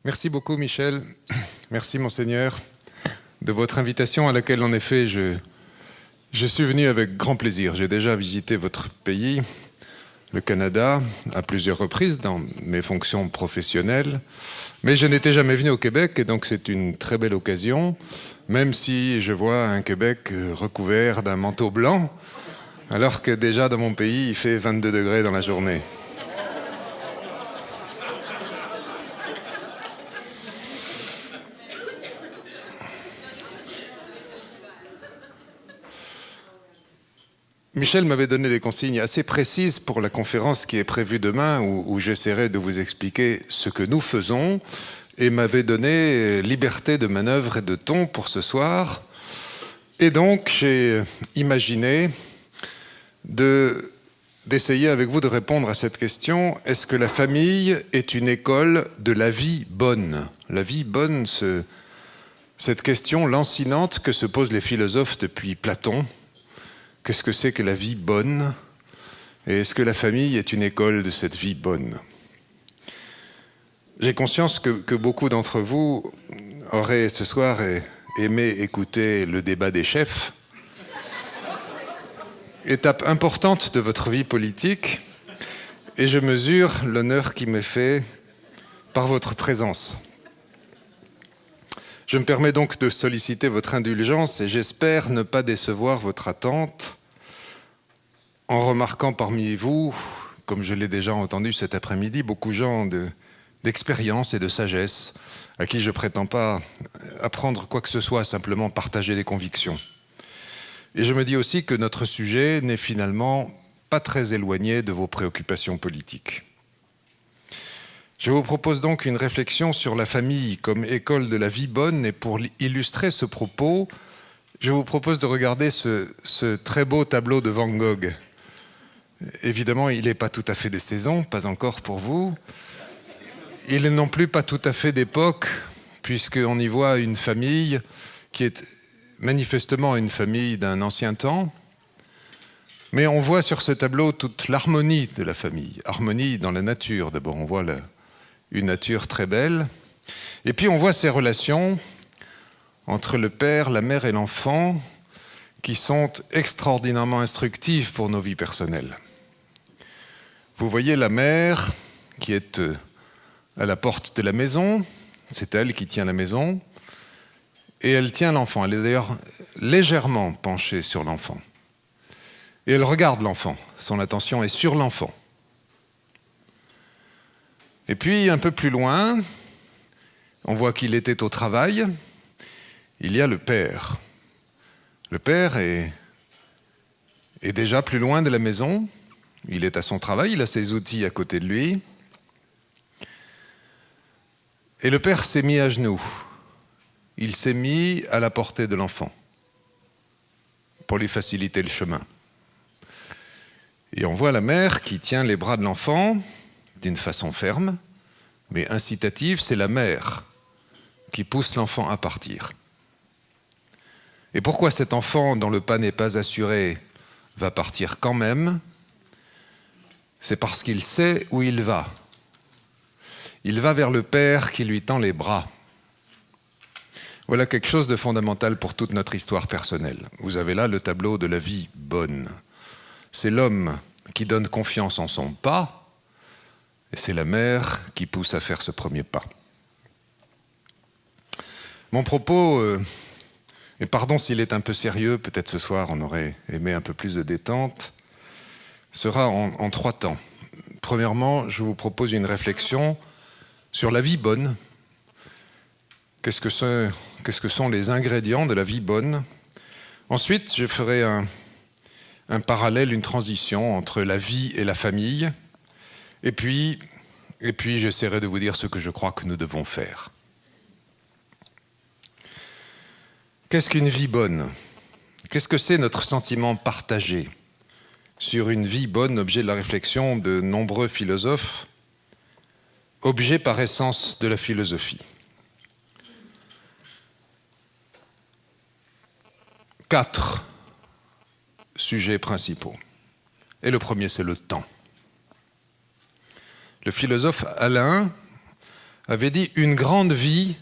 Merci beaucoup, Michel. Merci, Monseigneur, de votre invitation à laquelle, en effet, je suis venu avec grand plaisir. J'ai déjà visité votre pays, le Canada, à plusieurs reprises dans mes fonctions professionnelles, mais je n'étais jamais venu au Québec, et donc c'est une très belle occasion, même si je vois un Québec recouvert d'un manteau blanc, alors que déjà dans mon pays, il fait 22 degrés dans la journée. Michel m'avait donné des consignes assez précises pour la conférence qui est prévue demain, où j'essaierai de vous expliquer ce que nous faisons, et m'avait donné liberté de manœuvre et de ton pour ce soir. Et donc, j'ai imaginé d'essayer avec vous de répondre à cette question: est-ce que la famille est une école de la vie bonne? La vie bonne, cette question lancinante que se posent les philosophes depuis Platon. Qu'est-ce que c'est que la vie bonne? Et est-ce que la famille est une école de cette vie bonne? J'ai conscience que beaucoup d'entre vous auraient ce soir aimé écouter le débat des chefs, étape importante de votre vie politique, et je mesure l'honneur qui m'est fait par votre présence. Je me permets donc de solliciter votre indulgence et j'espère ne pas décevoir votre attente en remarquant parmi vous, comme je l'ai déjà entendu cet après-midi, beaucoup de gens d'expérience et de sagesse à qui je ne prétends pas apprendre quoi que ce soit, simplement partager des convictions. Et je me dis aussi que notre sujet n'est finalement pas très éloigné de vos préoccupations politiques. Je vous propose donc une réflexion sur la famille comme école de la vie bonne, et pour illustrer ce propos, je vous propose de regarder ce très beau tableau de Van Gogh. Évidemment, il n'est pas tout à fait de saison, pas encore pour vous. Il n'est non plus pas tout à fait d'époque, puisqu'on y voit une famille qui est manifestement une famille d'un ancien temps. Mais on voit sur ce tableau toute l'harmonie de la famille. Harmonie dans la nature, d'abord, on voit une nature très belle. Et puis on voit ces relations entre le père, la mère et l'enfant qui sont extraordinairement instructives pour nos vies personnelles. Vous voyez la mère qui est à la porte de la maison, c'est elle qui tient la maison, et elle tient l'enfant. Elle est d'ailleurs légèrement penchée sur l'enfant. Et elle regarde l'enfant, son attention est sur l'enfant. Et puis, un peu plus loin, on voit qu'il était au travail. Il y a le père. Le père est déjà plus loin de la maison. Il est à son travail, il a ses outils à côté de lui. Et le père s'est mis à genoux. Il s'est mis à la portée de l'enfant pour lui faciliter le chemin. Et on voit la mère qui tient les bras de l'enfant d'une façon ferme, mais incitative. C'est la mère qui pousse l'enfant à partir. Et pourquoi cet enfant, dont le pas n'est pas assuré, va partir quand même? C'est parce qu'il sait où il va. Il va vers le Père qui lui tend les bras. Voilà quelque chose de fondamental pour toute notre histoire personnelle. Vous avez là le tableau de la vie bonne. C'est l'homme qui donne confiance en son pas, et c'est la mère qui pousse à faire ce premier pas. Mon propos, et pardon s'il est un peu sérieux, peut-être ce soir on aurait aimé un peu plus de détente, sera en 3 temps. Premièrement, je vous propose une réflexion sur la vie bonne. Qu'est-ce que sont les ingrédients de la vie bonne? Ensuite, je ferai un parallèle, une transition entre la vie et la famille. Et puis j'essaierai de vous dire ce que je crois que nous devons faire. Qu'est-ce qu'une vie bonne? Qu'est-ce que c'est notre sentiment partagé sur une vie bonne, objet de la réflexion de nombreux philosophes, objet par essence de la philosophie? 4 sujets principaux. Et le premier, c'est le temps. Le philosophe Alain avait dit « Une grande vie,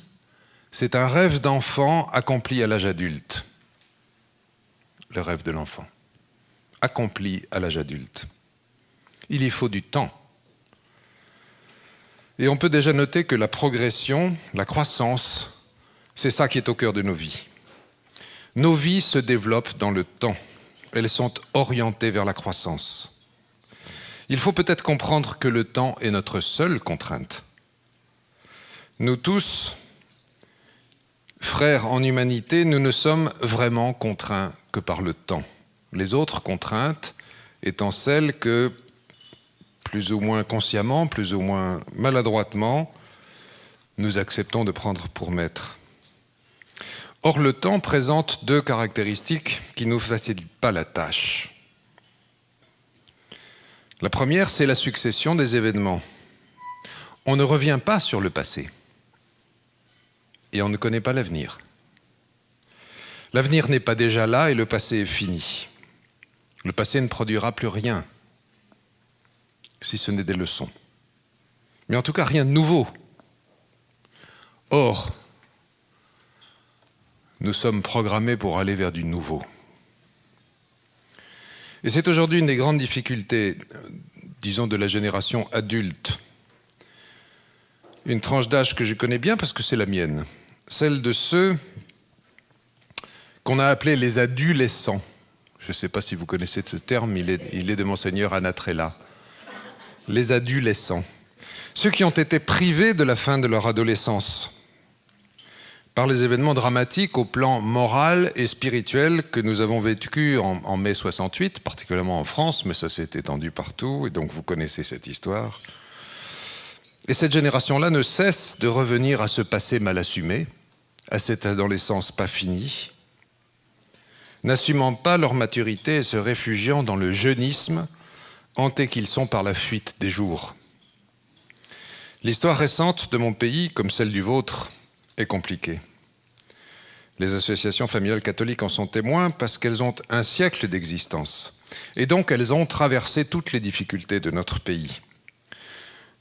c'est un rêve d'enfant accompli à l'âge adulte. » Le rêve de l'enfant, accompli à l'âge adulte. Il y faut du temps. Et on peut déjà noter que la progression, la croissance, c'est ça qui est au cœur de nos vies. Nos vies se développent dans le temps. Elles sont orientées vers la croissance. Il faut peut-être comprendre que le temps est notre seule contrainte. Nous tous, frères en humanité, nous ne sommes vraiment contraints que par le temps. Les autres contraintes étant celles que, plus ou moins consciemment, plus ou moins maladroitement, nous acceptons de prendre pour maître. Or, le temps présente deux caractéristiques qui ne nous facilitent pas la tâche. La première, c'est la succession des événements. On ne revient pas sur le passé. Et on ne connaît pas l'avenir. L'avenir n'est pas déjà là et le passé est fini. Le passé ne produira plus rien, si ce n'est des leçons. Mais en tout cas, rien de nouveau. Or, nous sommes programmés pour aller vers du nouveau. Et c'est aujourd'hui une des grandes difficultés, disons, de la génération adulte. Une tranche d'âge que je connais bien parce que c'est la mienne. Celle de ceux qu'on a appelés les adolescents. Je ne sais pas si vous connaissez ce terme, il est de Monseigneur Anna Trella. Les adolescents. Ceux qui ont été privés de la fin de leur adolescence par les événements dramatiques au plan moral et spirituel que nous avons vécu en mai 68, particulièrement en France, mais ça s'est étendu partout, et donc vous connaissez cette histoire. Et cette génération-là ne cesse de revenir à ce passé mal assumé, à cette adolescence pas finie, n'assumant pas leur maturité et se réfugiant dans le jeunisme, hantés qu'ils sont par la fuite des jours. L'histoire récente de mon pays, comme celle du vôtre, est compliquée. Les associations familiales catholiques en sont témoins parce qu'elles ont un siècle d'existence. Et donc elles ont traversé toutes les difficultés de notre pays.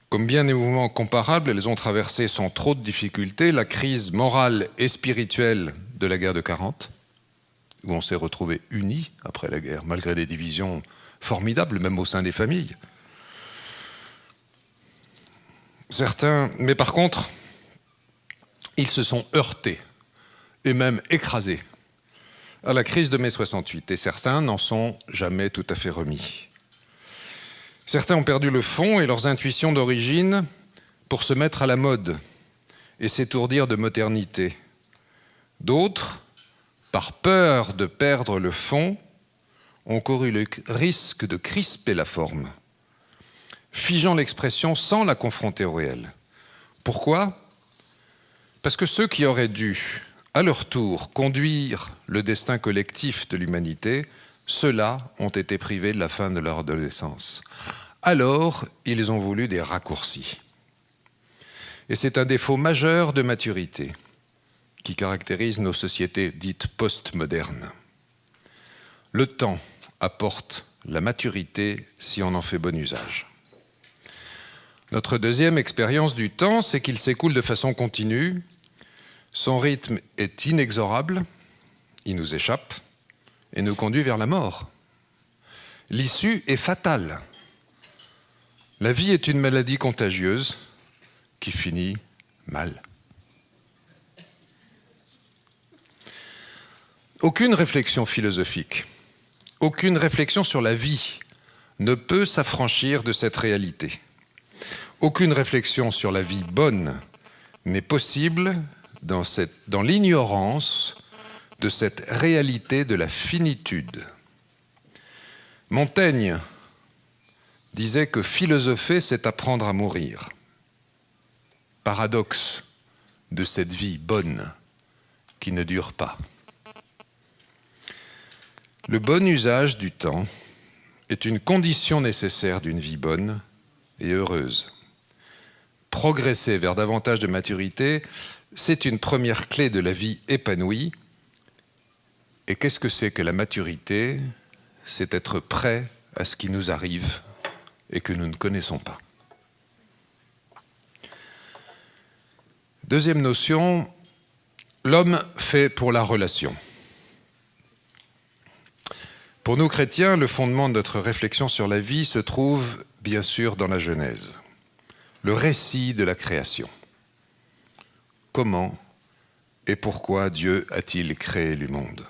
Comme bien des mouvements comparables, elles ont traversé sans trop de difficultés la crise morale et spirituelle de la guerre de 40, où on s'est retrouvés unis après la guerre, malgré des divisions formidables, même au sein des familles. Certains, mais par contre, ils se sont heurtés et même écrasés à la crise de mai 68, et certains n'en sont jamais tout à fait remis. Certains ont perdu le fond et leurs intuitions d'origine pour se mettre à la mode et s'étourdir de modernité. D'autres, par peur de perdre le fond, ont couru le risque de crisper la forme, figeant l'expression sans la confronter au réel. Pourquoi ? Parce que ceux qui auraient dû, à leur tour, conduire le destin collectif de l'humanité, ceux-là ont été privés de la fin de leur adolescence. Alors, ils ont voulu des raccourcis. Et c'est un défaut majeur de maturité qui caractérise nos sociétés dites postmodernes. Le temps apporte la maturité si on en fait bon usage. Notre deuxième expérience du temps, c'est qu'il s'écoule de façon continue. Son rythme est inexorable, il nous échappe et nous conduit vers la mort. L'issue est fatale. La vie est une maladie contagieuse qui finit mal. Aucune réflexion philosophique, aucune réflexion sur la vie ne peut s'affranchir de cette réalité. Aucune réflexion sur la vie bonne n'est possible dans l'ignorance de cette réalité de la finitude. Montaigne disait que philosopher, c'est apprendre à mourir. Paradoxe de cette vie bonne qui ne dure pas. Le bon usage du temps est une condition nécessaire d'une vie bonne et heureuse. Progresser vers davantage de maturité, c'est une première clé de la vie épanouie. Et qu'est-ce que c'est que la maturité ? C'est être prêt à ce qui nous arrive et que nous ne connaissons pas. Deuxième notion, l'homme fait pour la relation. Pour nous chrétiens, le fondement de notre réflexion sur la vie se trouve bien sûr dans la Genèse, le récit de la création. Comment et pourquoi Dieu a-t-il créé le monde?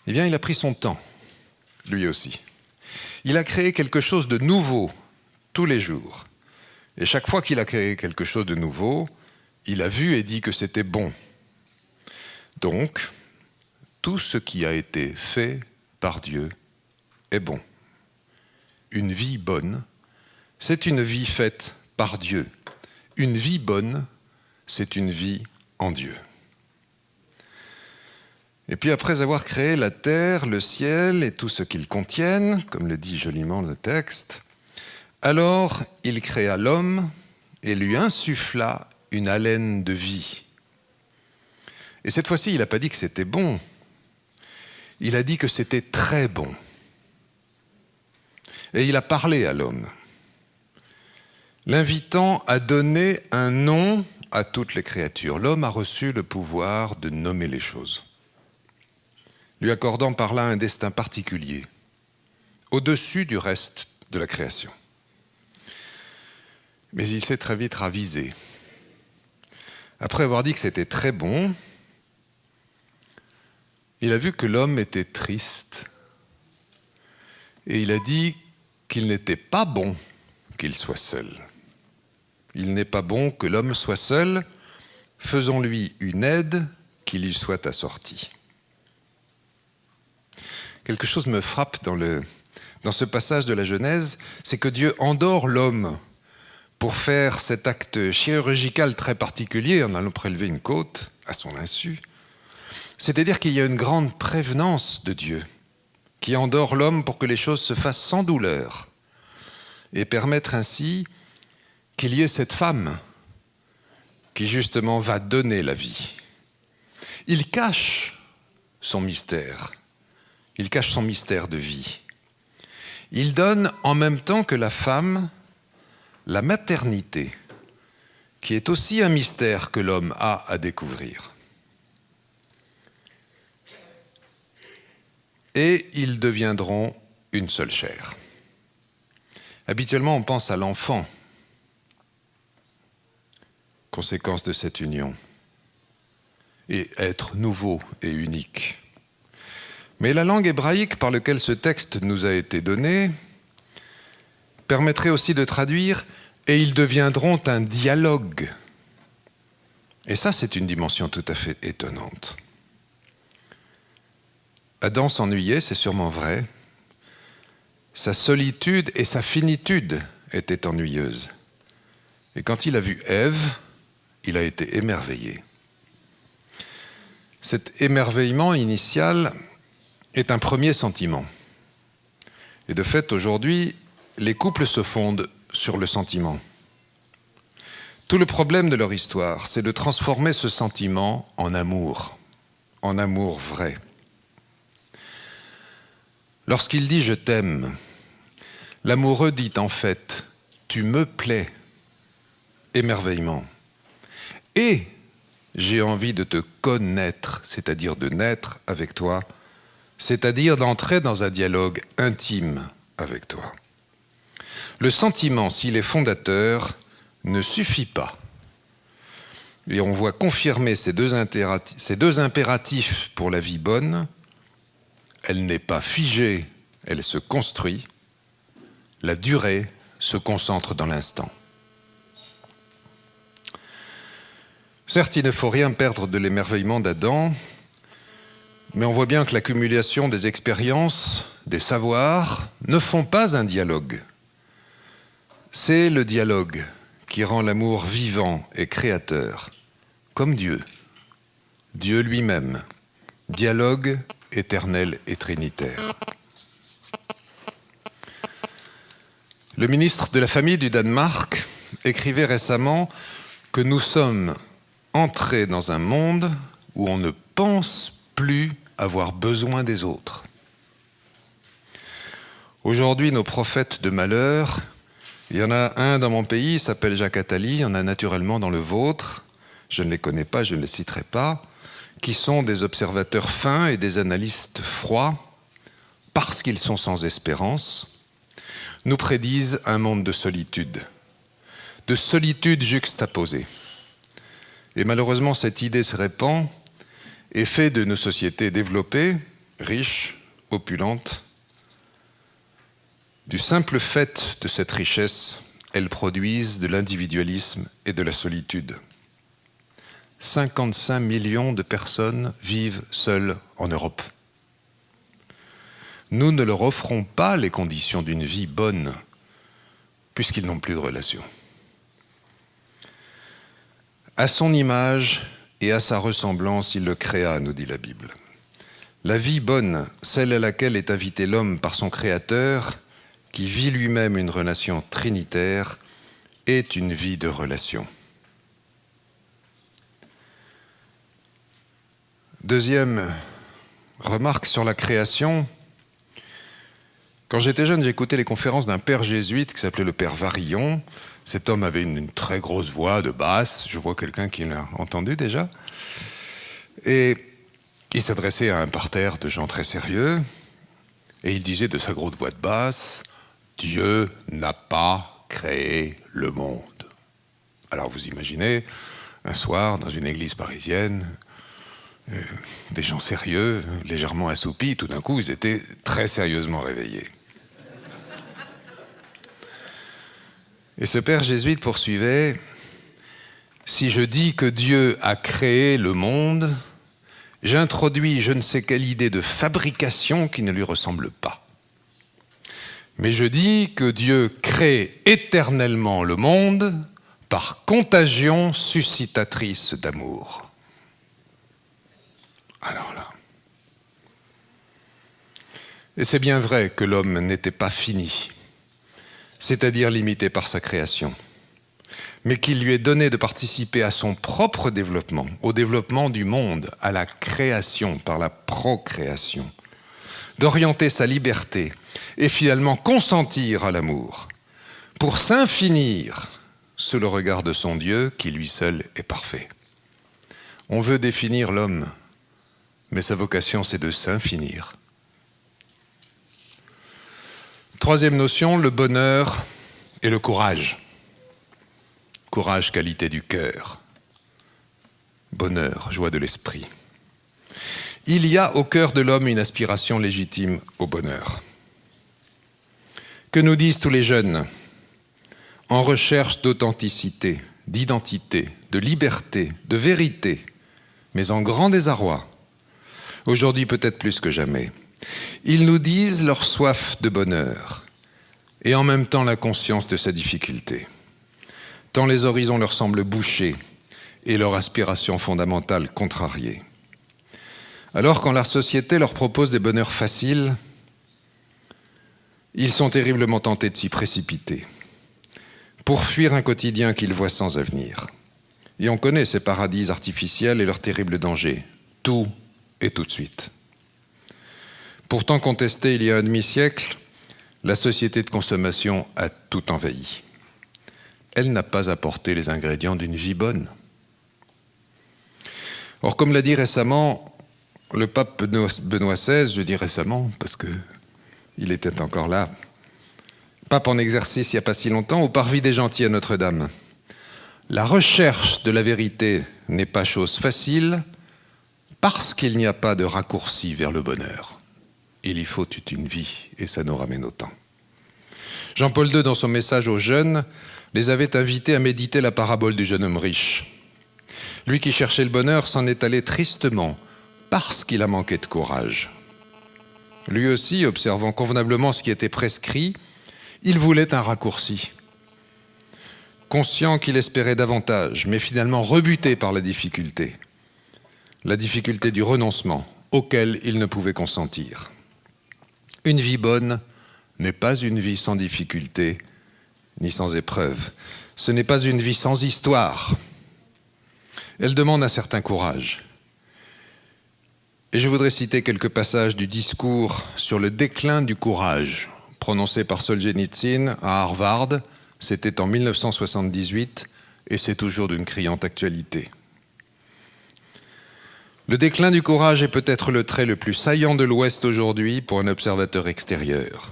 Eh bien, il a pris son temps, lui aussi. Il a créé quelque chose de nouveau tous les jours. Et chaque fois qu'il a créé quelque chose de nouveau, il a vu et dit que c'était bon. Donc, tout ce qui a été fait par Dieu est bon. Une vie bonne, c'est une vie faite par Dieu. Une vie bonne, c'est une vie en Dieu. Et puis après avoir créé la terre, le ciel et tout ce qu'ils contiennent, comme le dit joliment le texte, alors il créa l'homme et lui insuffla une haleine de vie. Et cette fois-ci, il n'a pas dit que c'était bon, il a dit que c'était très bon. Et il a parlé à l'homme, l'invitant à donner un nom à toutes les créatures. L'homme a reçu le pouvoir de nommer les choses, lui accordant par là un destin particulier, au-dessus du reste de la création. Mais il s'est très vite ravisé. Après avoir dit que c'était très bon, il a vu que l'homme était triste et il a dit qu'il n'était pas bon qu'il soit seul. Il n'est pas bon que l'homme soit seul, faisons-lui une aide qui lui soit assortie. Quelque chose me frappe dans ce passage de la Genèse, c'est que Dieu endort l'homme pour faire cet acte chirurgical très particulier en allant prélever une côte à son insu. C'est-à-dire qu'il y a une grande prévenance de Dieu qui endort l'homme pour que les choses se fassent sans douleur et permettre ainsi qu'il y ait cette femme qui justement va donner la vie. Il cache son mystère. Il cache son mystère de vie. Il donne en même temps que la femme la maternité, qui est aussi un mystère que l'homme a à découvrir. Et ils deviendront une seule chair. Habituellement, on pense à l'enfant, conséquence de cette union, et être nouveau et unique. Mais la langue hébraïque par laquelle ce texte nous a été donné permettrait aussi de traduire « et ils deviendront un dialogue ». Et ça, c'est une dimension tout à fait étonnante. Adam s'ennuyait, c'est sûrement vrai. Sa solitude et sa finitude étaient ennuyeuses. Et quand il a vu Ève, il a été émerveillé. Cet émerveillement initial est un premier sentiment. Et de fait, aujourd'hui, les couples se fondent sur le sentiment. Tout le problème de leur histoire, c'est de transformer ce sentiment en amour vrai. Lorsqu'il dit « je t'aime », l'amoureux dit en fait « tu me plais », émerveillement. Et j'ai envie de te connaître, c'est-à-dire de naître avec toi, c'est-à-dire d'entrer dans un dialogue intime avec toi. Le sentiment, s'il est fondateur, ne suffit pas. Et on voit confirmer ces deux impératifs pour la vie bonne. Elle n'est pas figée, elle se construit. La durée se concentre dans l'instant. Certes, il ne faut rien perdre de l'émerveillement d'Adam, mais on voit bien que l'accumulation des expériences, des savoirs, ne font pas un dialogue. C'est le dialogue qui rend l'amour vivant et créateur, comme Dieu, Dieu lui-même, dialogue éternel et trinitaire. Le ministre de la Famille du Danemark écrivait récemment que nous sommes entrés dans un monde où on ne pense plus avoir besoin des autres. Aujourd'hui, nos prophètes de malheur Il y en a un dans mon pays, il s'appelle Jacques Attali, il y en a naturellement dans le vôtre, je ne les connais pas, je ne les citerai pas, qui sont des observateurs fins et des analystes froids, parce qu'ils sont sans espérance, nous prédisent un monde de solitude juxtaposée. Et malheureusement, cette idée se répand et fait de nos sociétés développées, riches, opulentes. Du simple fait de cette richesse, elles produisent de l'individualisme et de la solitude. 55 millions de personnes vivent seules en Europe. Nous ne leur offrons pas les conditions d'une vie bonne, puisqu'ils n'ont plus de relations. À son image et à sa ressemblance, il le créa, nous dit la Bible. La vie bonne, celle à laquelle est invité l'homme par son Créateur, qui vit lui-même une relation trinitaire, est une vie de relation. Deuxième remarque sur la création. Quand j'étais jeune, j'écoutais les conférences d'un père jésuite qui s'appelait le père Varillon. Cet homme avait une très grosse voix de basse. Je vois quelqu'un qui l'a entendu déjà. Et il s'adressait à un parterre de gens très sérieux. Et il disait de sa grosse voix de basse, « Dieu n'a pas créé le monde. » Alors vous imaginez, un soir, dans une église parisienne, des gens sérieux, légèrement assoupis, tout d'un coup, ils étaient très sérieusement réveillés. Et ce père jésuite poursuivait, « Si je dis que Dieu a créé le monde, j'introduis je ne sais quelle idée de fabrication qui ne lui ressemble pas. Mais je dis que Dieu crée éternellement le monde par contagion suscitatrice d'amour. » Alors là. Et c'est bien vrai que l'homme n'était pas fini, c'est-à-dire limité par sa création, mais qu'il lui est donné de participer à son propre développement, au développement du monde, à la création par la procréation, d'orienter sa liberté et finalement consentir à l'amour, pour s'infinir sous le regard de son Dieu qui lui seul est parfait. On veut définir l'homme, mais sa vocation c'est de s'infinir. Troisième notion, le bonheur et le courage. Courage, qualité du cœur. Bonheur, joie de l'esprit. Il y a au cœur de l'homme une aspiration légitime au bonheur. Que nous disent tous les jeunes en recherche d'authenticité, d'identité, de liberté, de vérité, mais en grand désarroi, aujourd'hui peut-être plus que jamais. Ils nous disent leur soif de bonheur et en même temps la conscience de sa difficulté. Tant les horizons leur semblent bouchés et leur aspiration fondamentale contrariée. Alors quand la société leur propose des bonheurs faciles, ils sont terriblement tentés de s'y précipiter pour fuir un quotidien qu'ils voient sans avenir. Et on connaît ces paradis artificiels et leurs terribles dangers, tout et tout de suite. Pourtant contestée il y a un demi-siècle, la société de consommation a tout envahi. Elle n'a pas apporté les ingrédients d'une vie bonne. Or, comme l'a dit récemment le pape Benoît XVI, je dis récemment parce qu'il était encore là, pape en exercice il n'y a pas si longtemps, au parvis des gentils à Notre-Dame. La recherche de la vérité n'est pas chose facile parce qu'il n'y a pas de raccourci vers le bonheur. Il y faut toute une vie, et ça nous ramène au temps. Jean-Paul II, dans son message aux jeunes, les avait invités à méditer la parabole du jeune homme riche. Lui qui cherchait le bonheur s'en est allé tristement, parce qu'il a manqué de courage. Lui aussi, observant convenablement ce qui était prescrit, il voulait un raccourci. Conscient qu'il espérait davantage, mais finalement rebuté par la difficulté du renoncement, auquel il ne pouvait consentir. Une vie bonne n'est pas une vie sans difficulté, ni sans épreuve. Ce n'est pas une vie sans histoire. Elle demande un certain courage. Et je voudrais citer quelques passages du discours sur le déclin du courage, prononcé par Solzhenitsyn à Harvard, C'était en 1978 et c'est toujours d'une criante actualité. Le déclin du courage est peut-être le trait le plus saillant de l'Ouest aujourd'hui pour un observateur extérieur.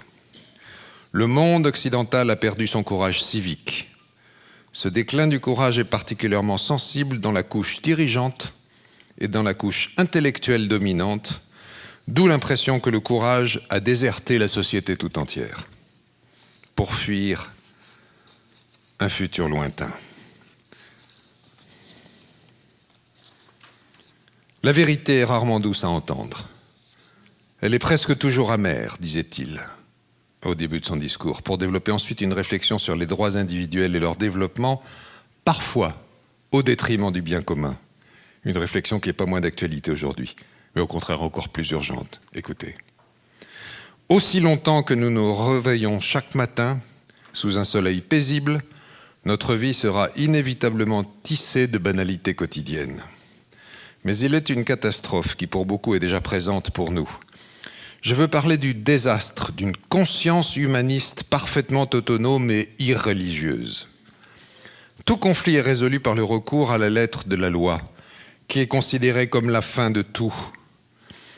Le monde occidental a perdu son courage civique. Ce déclin du courage est particulièrement sensible dans la couche dirigeante et dans la couche intellectuelle dominante, d'où l'impression que le courage a déserté la société tout entière pour fuir un futur lointain. La vérité est rarement douce à entendre. Elle est presque toujours amère, disait-il au début de son discours, pour développer ensuite une réflexion sur les droits individuels et leur développement, parfois au détriment du bien commun. Une réflexion qui n'est pas moins d'actualité aujourd'hui, mais au contraire encore plus urgente. Écoutez. Aussi longtemps que nous nous réveillons chaque matin, sous un soleil paisible, notre vie sera inévitablement tissée de banalités quotidiennes. Mais il est une catastrophe qui pour beaucoup est déjà présente pour nous. Je veux parler du désastre d'une conscience humaniste parfaitement autonome et irreligieuse. Tout conflit est résolu par le recours à la lettre de la loi, qui est considérée comme la fin de tout.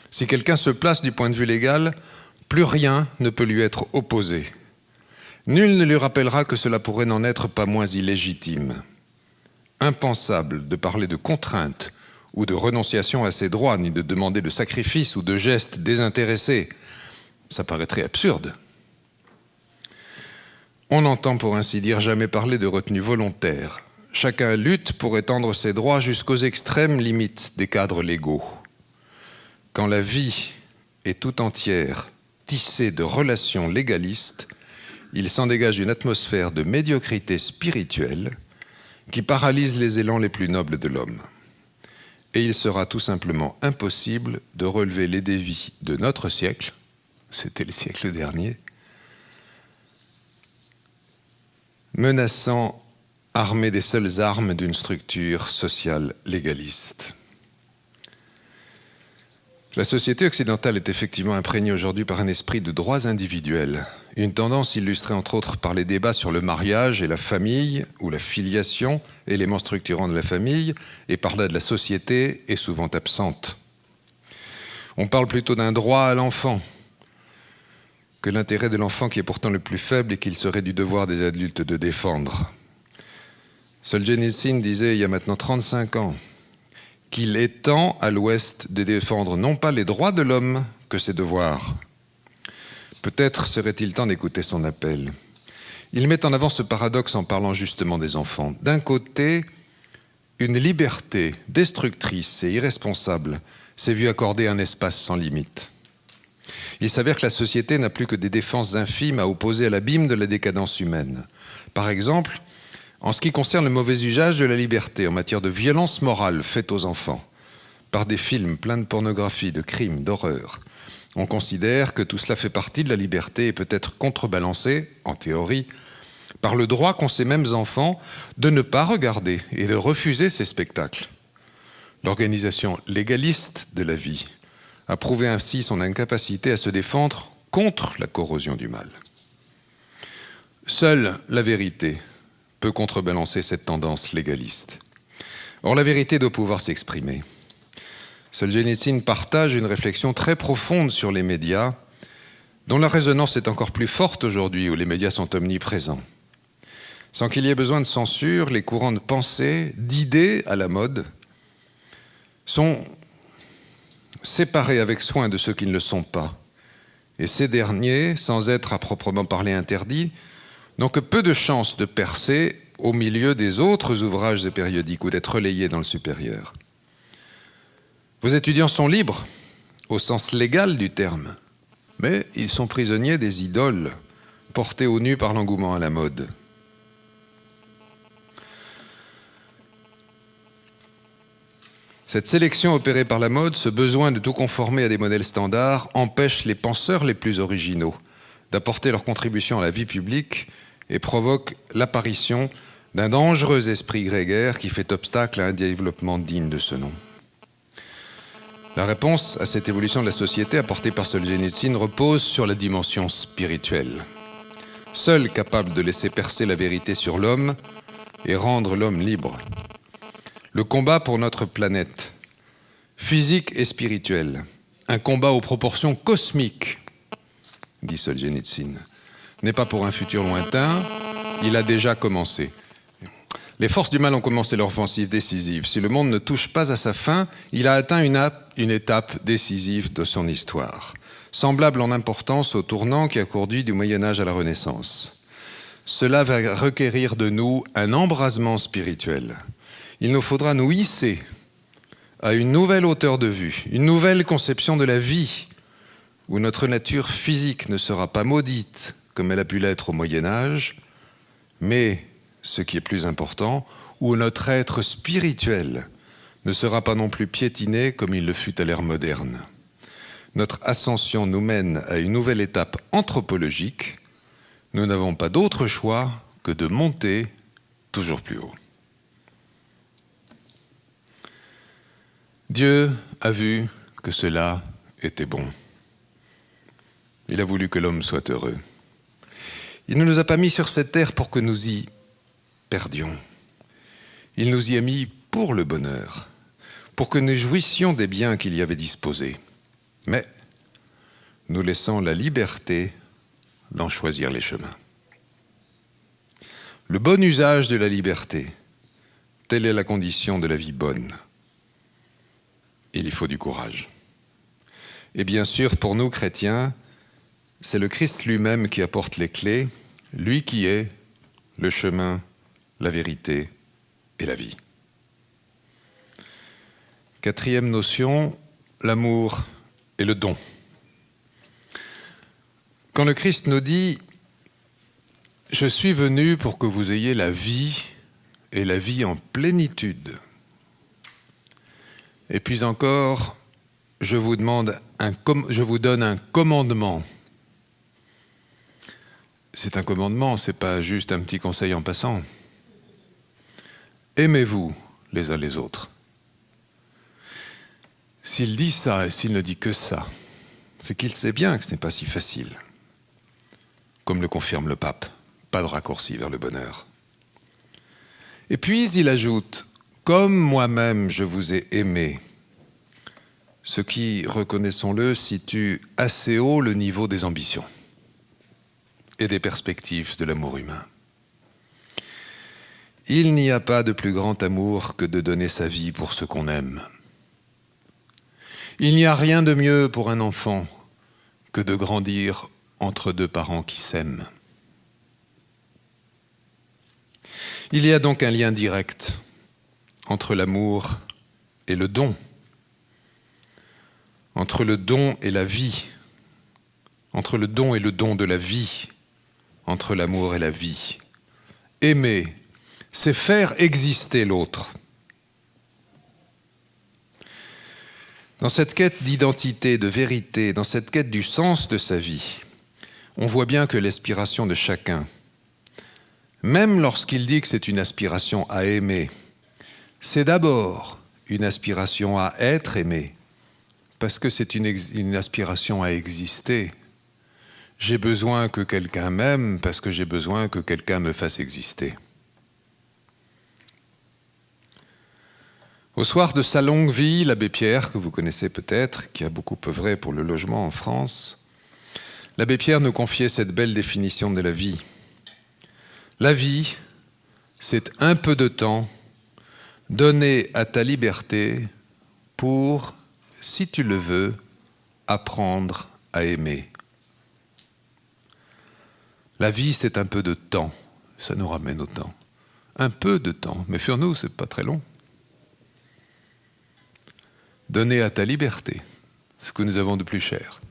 Si quelqu'un se place du point de vue légal, plus rien ne peut lui être opposé. Nul ne lui rappellera que cela pourrait n'en être pas moins illégitime. Impensable de parler de contrainte ou de renonciation à ses droits, ni de demander de sacrifices ou de gestes désintéressés. Ça paraîtrait absurde. On n'entend pour ainsi dire jamais parler de retenue volontaire. Chacun lutte pour étendre ses droits jusqu'aux extrêmes limites des cadres légaux. Quand la vie est tout entière tissée de relations légalistes, il s'en dégage une atmosphère de médiocrité spirituelle qui paralyse les élans les plus nobles de l'homme. Et il sera tout simplement impossible de relever les défis de notre siècle, c'était le siècle dernier, menaçant armé des seules armes d'une structure sociale légaliste. La société occidentale est effectivement imprégnée aujourd'hui par un esprit de droits individuels, une tendance illustrée entre autres par les débats sur le mariage et la famille, ou la filiation, élément structurant de la famille, et par là de la société, est souvent absente. On parle plutôt d'un droit à l'enfant, que l'intérêt de l'enfant qui est pourtant le plus faible et qu'il serait du devoir des adultes de défendre. Solzhenitsyn disait il y a maintenant 35 ans qu'il est temps à l'Ouest de défendre non pas les droits de l'homme que ses devoirs. Peut-être serait-il temps d'écouter son appel. Il met en avant ce paradoxe en parlant justement des enfants. D'un côté, une liberté destructrice et irresponsable s'est vue accorder un espace sans limite. Il s'avère que la société n'a plus que des défenses infimes à opposer à l'abîme de la décadence humaine. Par exemple, en ce qui concerne le mauvais usage de la liberté en matière de violence morale faite aux enfants, par des films pleins de pornographie, de crimes, d'horreur, on considère que tout cela fait partie de la liberté et peut être contrebalancé, en théorie, par le droit qu'ont ces mêmes enfants de ne pas regarder et de refuser ces spectacles. L'organisation légaliste de la vie a prouvé ainsi son incapacité à se défendre contre la corrosion du mal. Seule la vérité peut contrebalancer cette tendance légaliste. Or, la vérité doit pouvoir s'exprimer. Solzhenitsyn partage une réflexion très profonde sur les médias, dont la résonance est encore plus forte aujourd'hui, où les médias sont omniprésents. Sans qu'il y ait besoin de censure, les courants de pensée, d'idées à la mode, sont séparés avec soin de ceux qui ne le sont pas. Et ces derniers, sans être à proprement parler interdits, n'ont que peu de chances de percer au milieu des autres ouvrages et périodiques ou d'être relayés dans le supérieur. Vos étudiants sont libres, au sens légal du terme, mais ils sont prisonniers des idoles portées au nu par l'engouement à la mode. Cette sélection opérée par la mode, ce besoin de tout conformer à des modèles standards, empêche les penseurs les plus originaux d'apporter leur contribution à la vie publique et provoque l'apparition d'un dangereux esprit grégaire qui fait obstacle à un développement digne de ce nom. La réponse à cette évolution de la société apportée par Solzhenitsyn repose sur la dimension spirituelle. seul capable de laisser percer la vérité sur l'homme et rendre l'homme libre. Le combat pour notre planète, physique et spirituel, un combat aux proportions cosmiques, dit Solzhenitsyn, n'est pas pour un futur lointain, il a déjà commencé. Les forces du mal ont commencé leur offensive décisive. Si le monde ne touche pas à sa fin, il a atteint une étape décisive de son histoire, semblable en importance au tournant qui a conduit du Moyen-Âge à la Renaissance. Cela va requérir de nous un embrasement spirituel. Il nous faudra nous hisser à une nouvelle hauteur de vue, une nouvelle conception de la vie, où notre nature physique ne sera pas maudite comme elle a pu l'être au Moyen-Âge, mais, ce qui est plus important, où notre être spirituel ne sera pas non plus piétiné comme il le fut à l'ère moderne. Notre ascension nous mène à une nouvelle étape anthropologique. Nous n'avons pas d'autre choix que de monter toujours plus haut. Dieu a vu que cela était bon. Il a voulu que l'homme soit heureux. Il ne nous a pas mis sur cette terre pour que nous y perdions. Il nous y a mis pour le bonheur, pour que nous jouissions des biens qu'il y avait disposés, mais nous laissant la liberté d'en choisir les chemins. Le bon usage de la liberté, telle est la condition de la vie bonne. Il y faut du courage. Et bien sûr, pour nous chrétiens, c'est le Christ lui-même qui apporte les clés, lui qui est le chemin, la vérité et la vie. Quatrième notion, l'amour et le don. Quand le Christ nous dit « Je suis venu pour que vous ayez la vie et la vie en plénitude », et puis encore, je vous donne un commandement. C'est un commandement, ce n'est pas juste un petit conseil en passant. Aimez-vous les uns les autres. S'il dit ça et s'il ne dit que ça, c'est qu'il sait bien que ce n'est pas si facile. Comme le confirme le pape, pas de raccourci vers le bonheur. Et puis il ajoute, comme moi-même je vous ai aimé, ce qui, reconnaissons-le, situe assez haut le niveau des ambitions et des perspectives de l'amour humain. Il n'y a pas de plus grand amour que de donner sa vie pour ce qu'on aime. Il n'y a rien de mieux pour un enfant que de grandir entre deux parents qui s'aiment. Il y a donc un lien direct entre l'amour et le don, entre le don et la vie, entre le don et le don de la vie, entre l'amour et la vie. Aimer, c'est faire exister l'autre. Dans cette quête d'identité, de vérité, dans cette quête du sens de sa vie, on voit bien que l'aspiration de chacun, même lorsqu'il dit que c'est une aspiration à aimer, c'est d'abord une aspiration à être aimé, parce que c'est une aspiration à exister. J'ai besoin que quelqu'un m'aime parce que j'ai besoin que quelqu'un me fasse exister. Au soir de sa longue vie, l'abbé Pierre, que vous connaissez peut-être, qui a beaucoup œuvré pour le logement en France, l'abbé Pierre nous confiait cette belle définition de la vie. La vie, c'est un peu de temps donné à ta liberté pour, si tu le veux, apprendre à aimer. La vie, c'est un peu de temps. Ça nous ramène au temps. Un peu de temps, mais pour nous, c'est pas très long. Donner à ta liberté ce que nous avons de plus cher.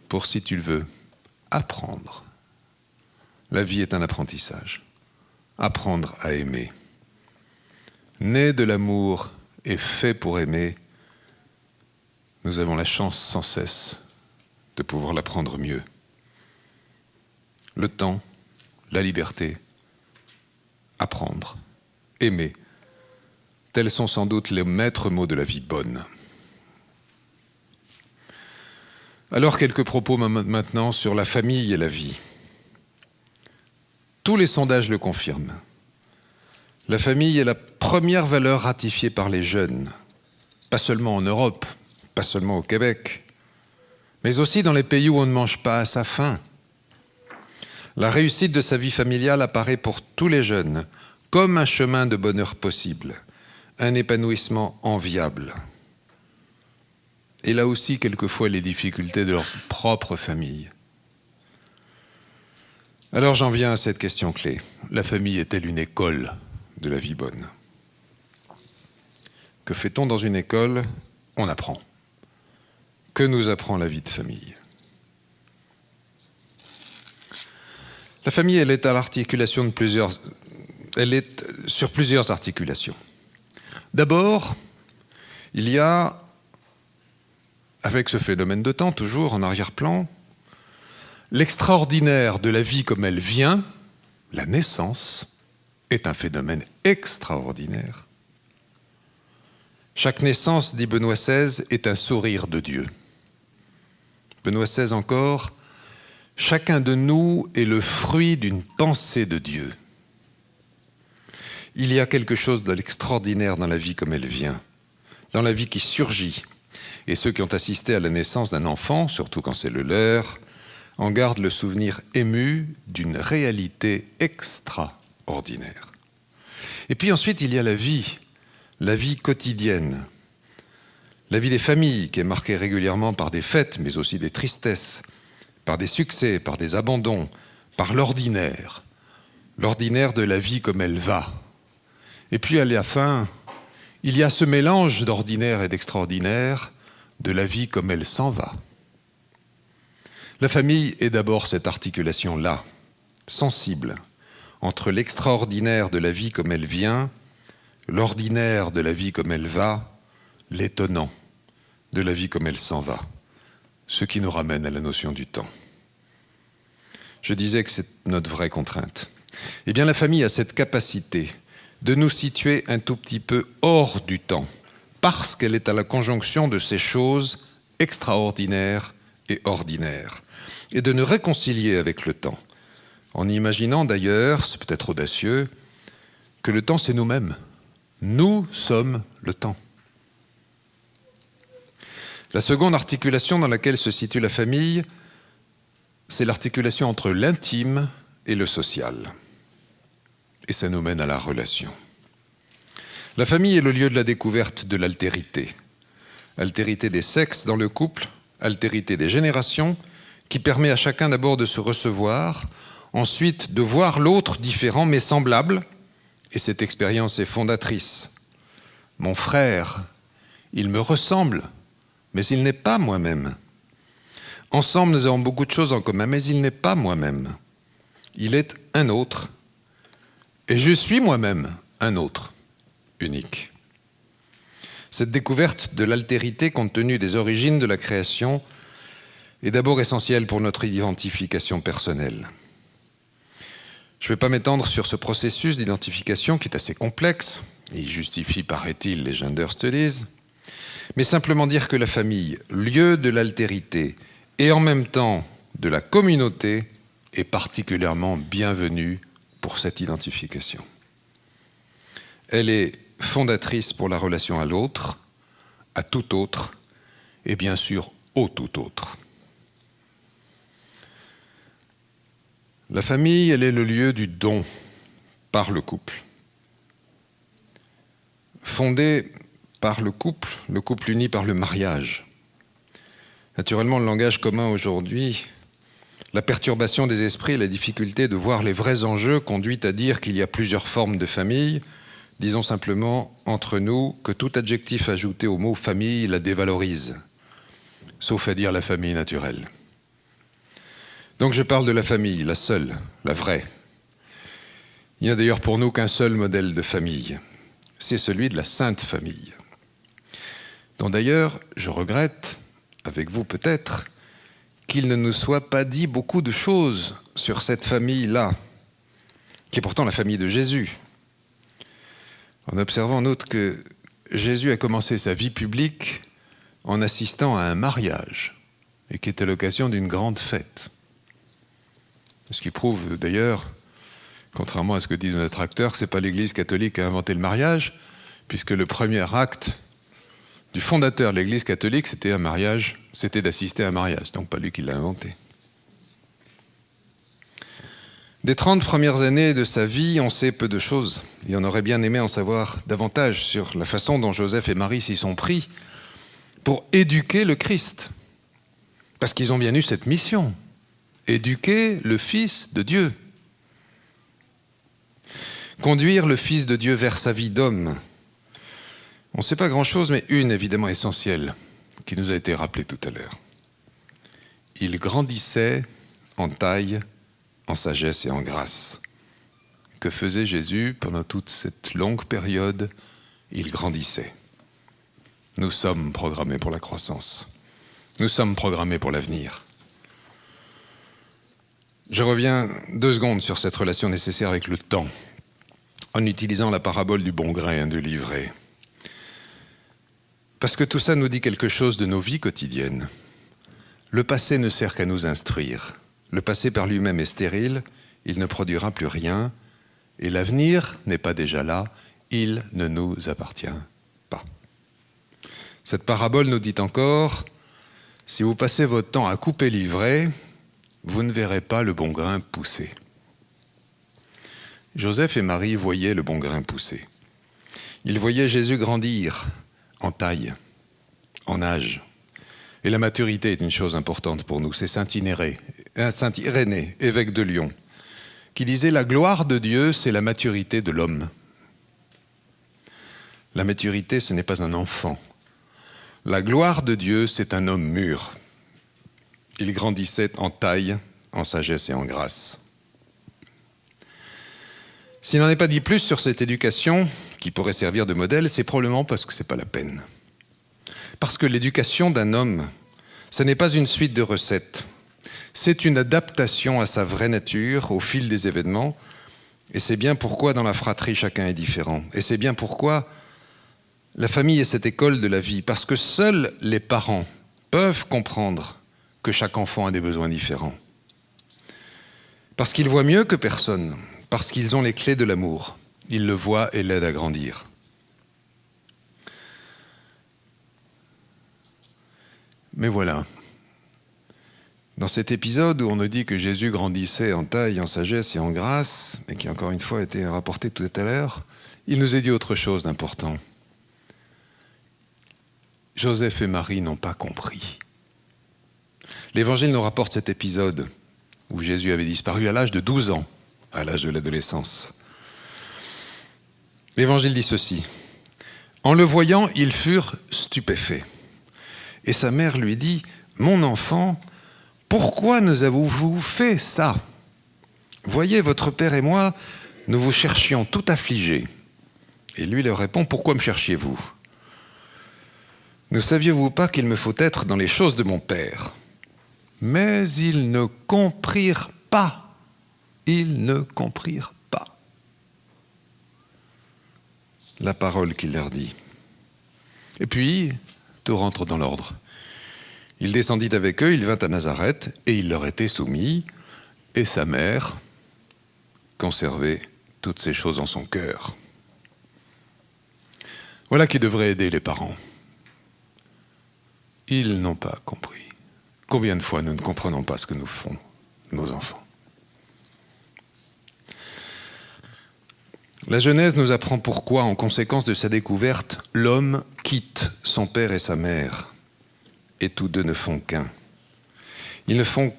Pour, si tu le veux, apprendre. La vie est un apprentissage. Apprendre à aimer. Né de l'amour et fait pour aimer, nous avons la chance sans cesse de pouvoir l'apprendre mieux. Le temps, la liberté, apprendre, aimer. Tels sont sans doute les maîtres mots de la vie bonne. Alors, quelques propos maintenant sur la famille et la vie. Tous les sondages le confirment. La famille est la première valeur ratifiée par les jeunes, pas seulement en Europe, pas seulement au Québec, mais aussi dans les pays où on ne mange pas à sa faim. La réussite de sa vie familiale apparaît pour tous les jeunes comme un chemin de bonheur possible, un épanouissement enviable. Et là aussi, quelquefois, les difficultés de leur propre famille. Alors j'en viens à cette question clé. La famille est-elle une école de la vie bonne? Que fait-on dans une école? On apprend. Que nous apprend la vie de famille? La famille, elle est à l'articulation de plusieurs... Elle est sur plusieurs articulations. D'abord, il y a, avec ce phénomène de temps, toujours en arrière-plan, l'extraordinaire de la vie comme elle vient, la naissance, est un phénomène extraordinaire. Chaque naissance, dit Benoît XVI, est un sourire de Dieu. Benoît XVI encore, chacun de nous est le fruit d'une pensée de Dieu. Il y a quelque chose de l'extraordinaire dans la vie comme elle vient, dans la vie qui surgit. Et ceux qui ont assisté à la naissance d'un enfant, surtout quand c'est le leur, en gardent le souvenir ému d'une réalité extraordinaire. Et puis ensuite, il y a la vie quotidienne, la vie des familles qui est marquée régulièrement par des fêtes, mais aussi des tristesses, par des succès, par des abandons, par l'ordinaire de la vie comme elle va. Et puis à la fin, il y a ce mélange d'ordinaire et d'extraordinaire de la vie comme elle s'en va. La famille est d'abord cette articulation-là, sensible, entre l'extraordinaire de la vie comme elle vient, l'ordinaire de la vie comme elle va, l'étonnant de la vie comme elle s'en va, ce qui nous ramène à la notion du temps. Je disais que c'est notre vraie contrainte. Eh bien, la famille a cette capacité de nous situer un tout petit peu hors du temps, parce qu'elle est à la conjonction de ces choses extraordinaires et ordinaires, et de nous réconcilier avec le temps, en imaginant d'ailleurs, c'est peut-être audacieux, que le temps c'est nous-mêmes. Nous sommes le temps. La seconde articulation dans laquelle se situe la famille, c'est l'articulation entre l'intime et le social. Et ça nous mène à la relation. La famille est le lieu de la découverte de l'altérité. Altérité des sexes dans le couple, altérité des générations, qui permet à chacun d'abord de se recevoir, ensuite de voir l'autre différent mais semblable, et cette expérience est fondatrice. Mon frère, il me ressemble, mais il n'est pas moi-même. Ensemble, nous avons beaucoup de choses en commun, mais il n'est pas moi-même. Il est un autre, et je suis moi-même un autre, unique. Cette découverte de l'altérité, compte tenu des origines de la création, est d'abord essentielle pour notre identification personnelle. Je ne vais pas m'étendre sur ce processus d'identification qui est assez complexe, et il justifie, paraît-il, les gender studies, mais simplement dire que la famille, lieu de l'altérité et en même temps de la communauté, est particulièrement bienvenue pour cette identification. Elle est fondatrice pour la relation à l'autre, à tout autre, et bien sûr au tout autre. La famille, elle est le lieu du don par le couple. Fondée par le couple uni par le mariage. Naturellement, le langage commun aujourd'hui, la perturbation des esprits et la difficulté de voir les vrais enjeux conduit à dire qu'il y a plusieurs formes de famille. Disons simplement, entre nous, que tout adjectif ajouté au mot famille la dévalorise, sauf à dire la famille naturelle. Donc je parle de la famille, la seule, la vraie. Il n'y a d'ailleurs pour nous qu'un seul modèle de famille, c'est celui de la Sainte Famille, dont d'ailleurs je regrette, avec vous peut-être, qu'il ne nous soit pas dit beaucoup de choses sur cette famille-là, qui est pourtant la famille de Jésus. En observant en outre que Jésus a commencé sa vie publique en assistant à un mariage et qui était l'occasion d'une grande fête. Ce qui prouve d'ailleurs, contrairement à ce que dit notre acteur, que ce n'est pas l'Église catholique qui a inventé le mariage, puisque le premier acte du fondateur de l'Église catholique, c'était un mariage, c'était d'assister à un mariage, donc pas lui qui l'a inventé. Des 30 premières années de sa vie, on sait peu de choses, et on aurait bien aimé en savoir davantage sur la façon dont Joseph et Marie s'y sont pris pour éduquer le Christ. Parce qu'ils ont bien eu cette mission, éduquer le Fils de Dieu. Conduire le Fils de Dieu vers sa vie d'homme. On ne sait pas grand-chose, mais une évidemment essentielle, qui nous a été rappelée tout à l'heure. Il grandissait en taille, en sagesse et en grâce. Que faisait Jésus pendant toute cette longue période? Il grandissait. Nous sommes programmés pour la croissance. Nous sommes programmés pour l'avenir. Je reviens 2 secondes sur cette relation nécessaire avec le temps, en utilisant la parabole du bon grain du livret. Parce que tout ça nous dit quelque chose de nos vies quotidiennes. Le passé ne sert qu'à nous instruire. Le passé par lui-même est stérile, il ne produira plus rien, et l'avenir n'est pas déjà là, il ne nous appartient pas. Cette parabole nous dit encore, si vous passez votre temps à couper l'ivraie, vous ne verrez pas le bon grain pousser. Joseph et Marie voyaient le bon grain pousser. Ils voyaient Jésus grandir en taille, en âge. Et la maturité est une chose importante pour nous. C'est saint Irénée, évêque de Lyon, qui disait « La gloire de Dieu, c'est la maturité de l'homme ». La maturité, ce n'est pas un enfant. La gloire de Dieu, c'est un homme mûr. Il grandissait en taille, en sagesse et en grâce. S'il n'en est pas dit plus sur cette éducation, qui pourrait servir de modèle, c'est probablement parce que ce n'est pas la peine. Parce que l'éducation d'un homme, ce n'est pas une suite de recettes. C'est une adaptation à sa vraie nature, au fil des événements. Et c'est bien pourquoi dans la fratrie, chacun est différent. Et c'est bien pourquoi la famille est cette école de la vie. Parce que seuls les parents peuvent comprendre que chaque enfant a des besoins différents. Parce qu'ils voient mieux que personne. Parce qu'ils ont les clés de l'amour. Ils le voient et l'aident à grandir. Mais voilà, dans cet épisode où on nous dit que Jésus grandissait en taille, en sagesse et en grâce, et qui encore une fois a été rapporté tout à l'heure, il nous est dit autre chose d'important. Joseph et Marie n'ont pas compris. L'Évangile nous rapporte cet épisode où Jésus avait disparu à l'âge de 12 ans, à l'âge de l'adolescence. L'Évangile dit ceci. En le voyant, ils furent stupéfaits. Et sa mère lui dit, « Mon enfant, pourquoi nous avez-vous fait ça? Voyez, votre père et moi, nous vous cherchions tout affligés. » Et lui leur répond, « Pourquoi me cherchiez-vous? Ne saviez-vous pas qu'il me faut être dans les choses de mon père? » Mais ils ne comprirent pas. Ils ne comprirent pas la parole qu'il leur dit. Et puis, tout rentre dans l'ordre. Il descendit avec eux, il vint à Nazareth, et il leur était soumis, et sa mère conservait toutes ces choses en son cœur. Voilà qui devrait aider les parents. Ils n'ont pas compris. Combien de fois nous ne comprenons pas ce que nous font nos enfants? La Genèse nous apprend pourquoi, en conséquence de sa découverte, l'homme quitte son père et sa mère, et tous deux ne font qu'un. Ils ne font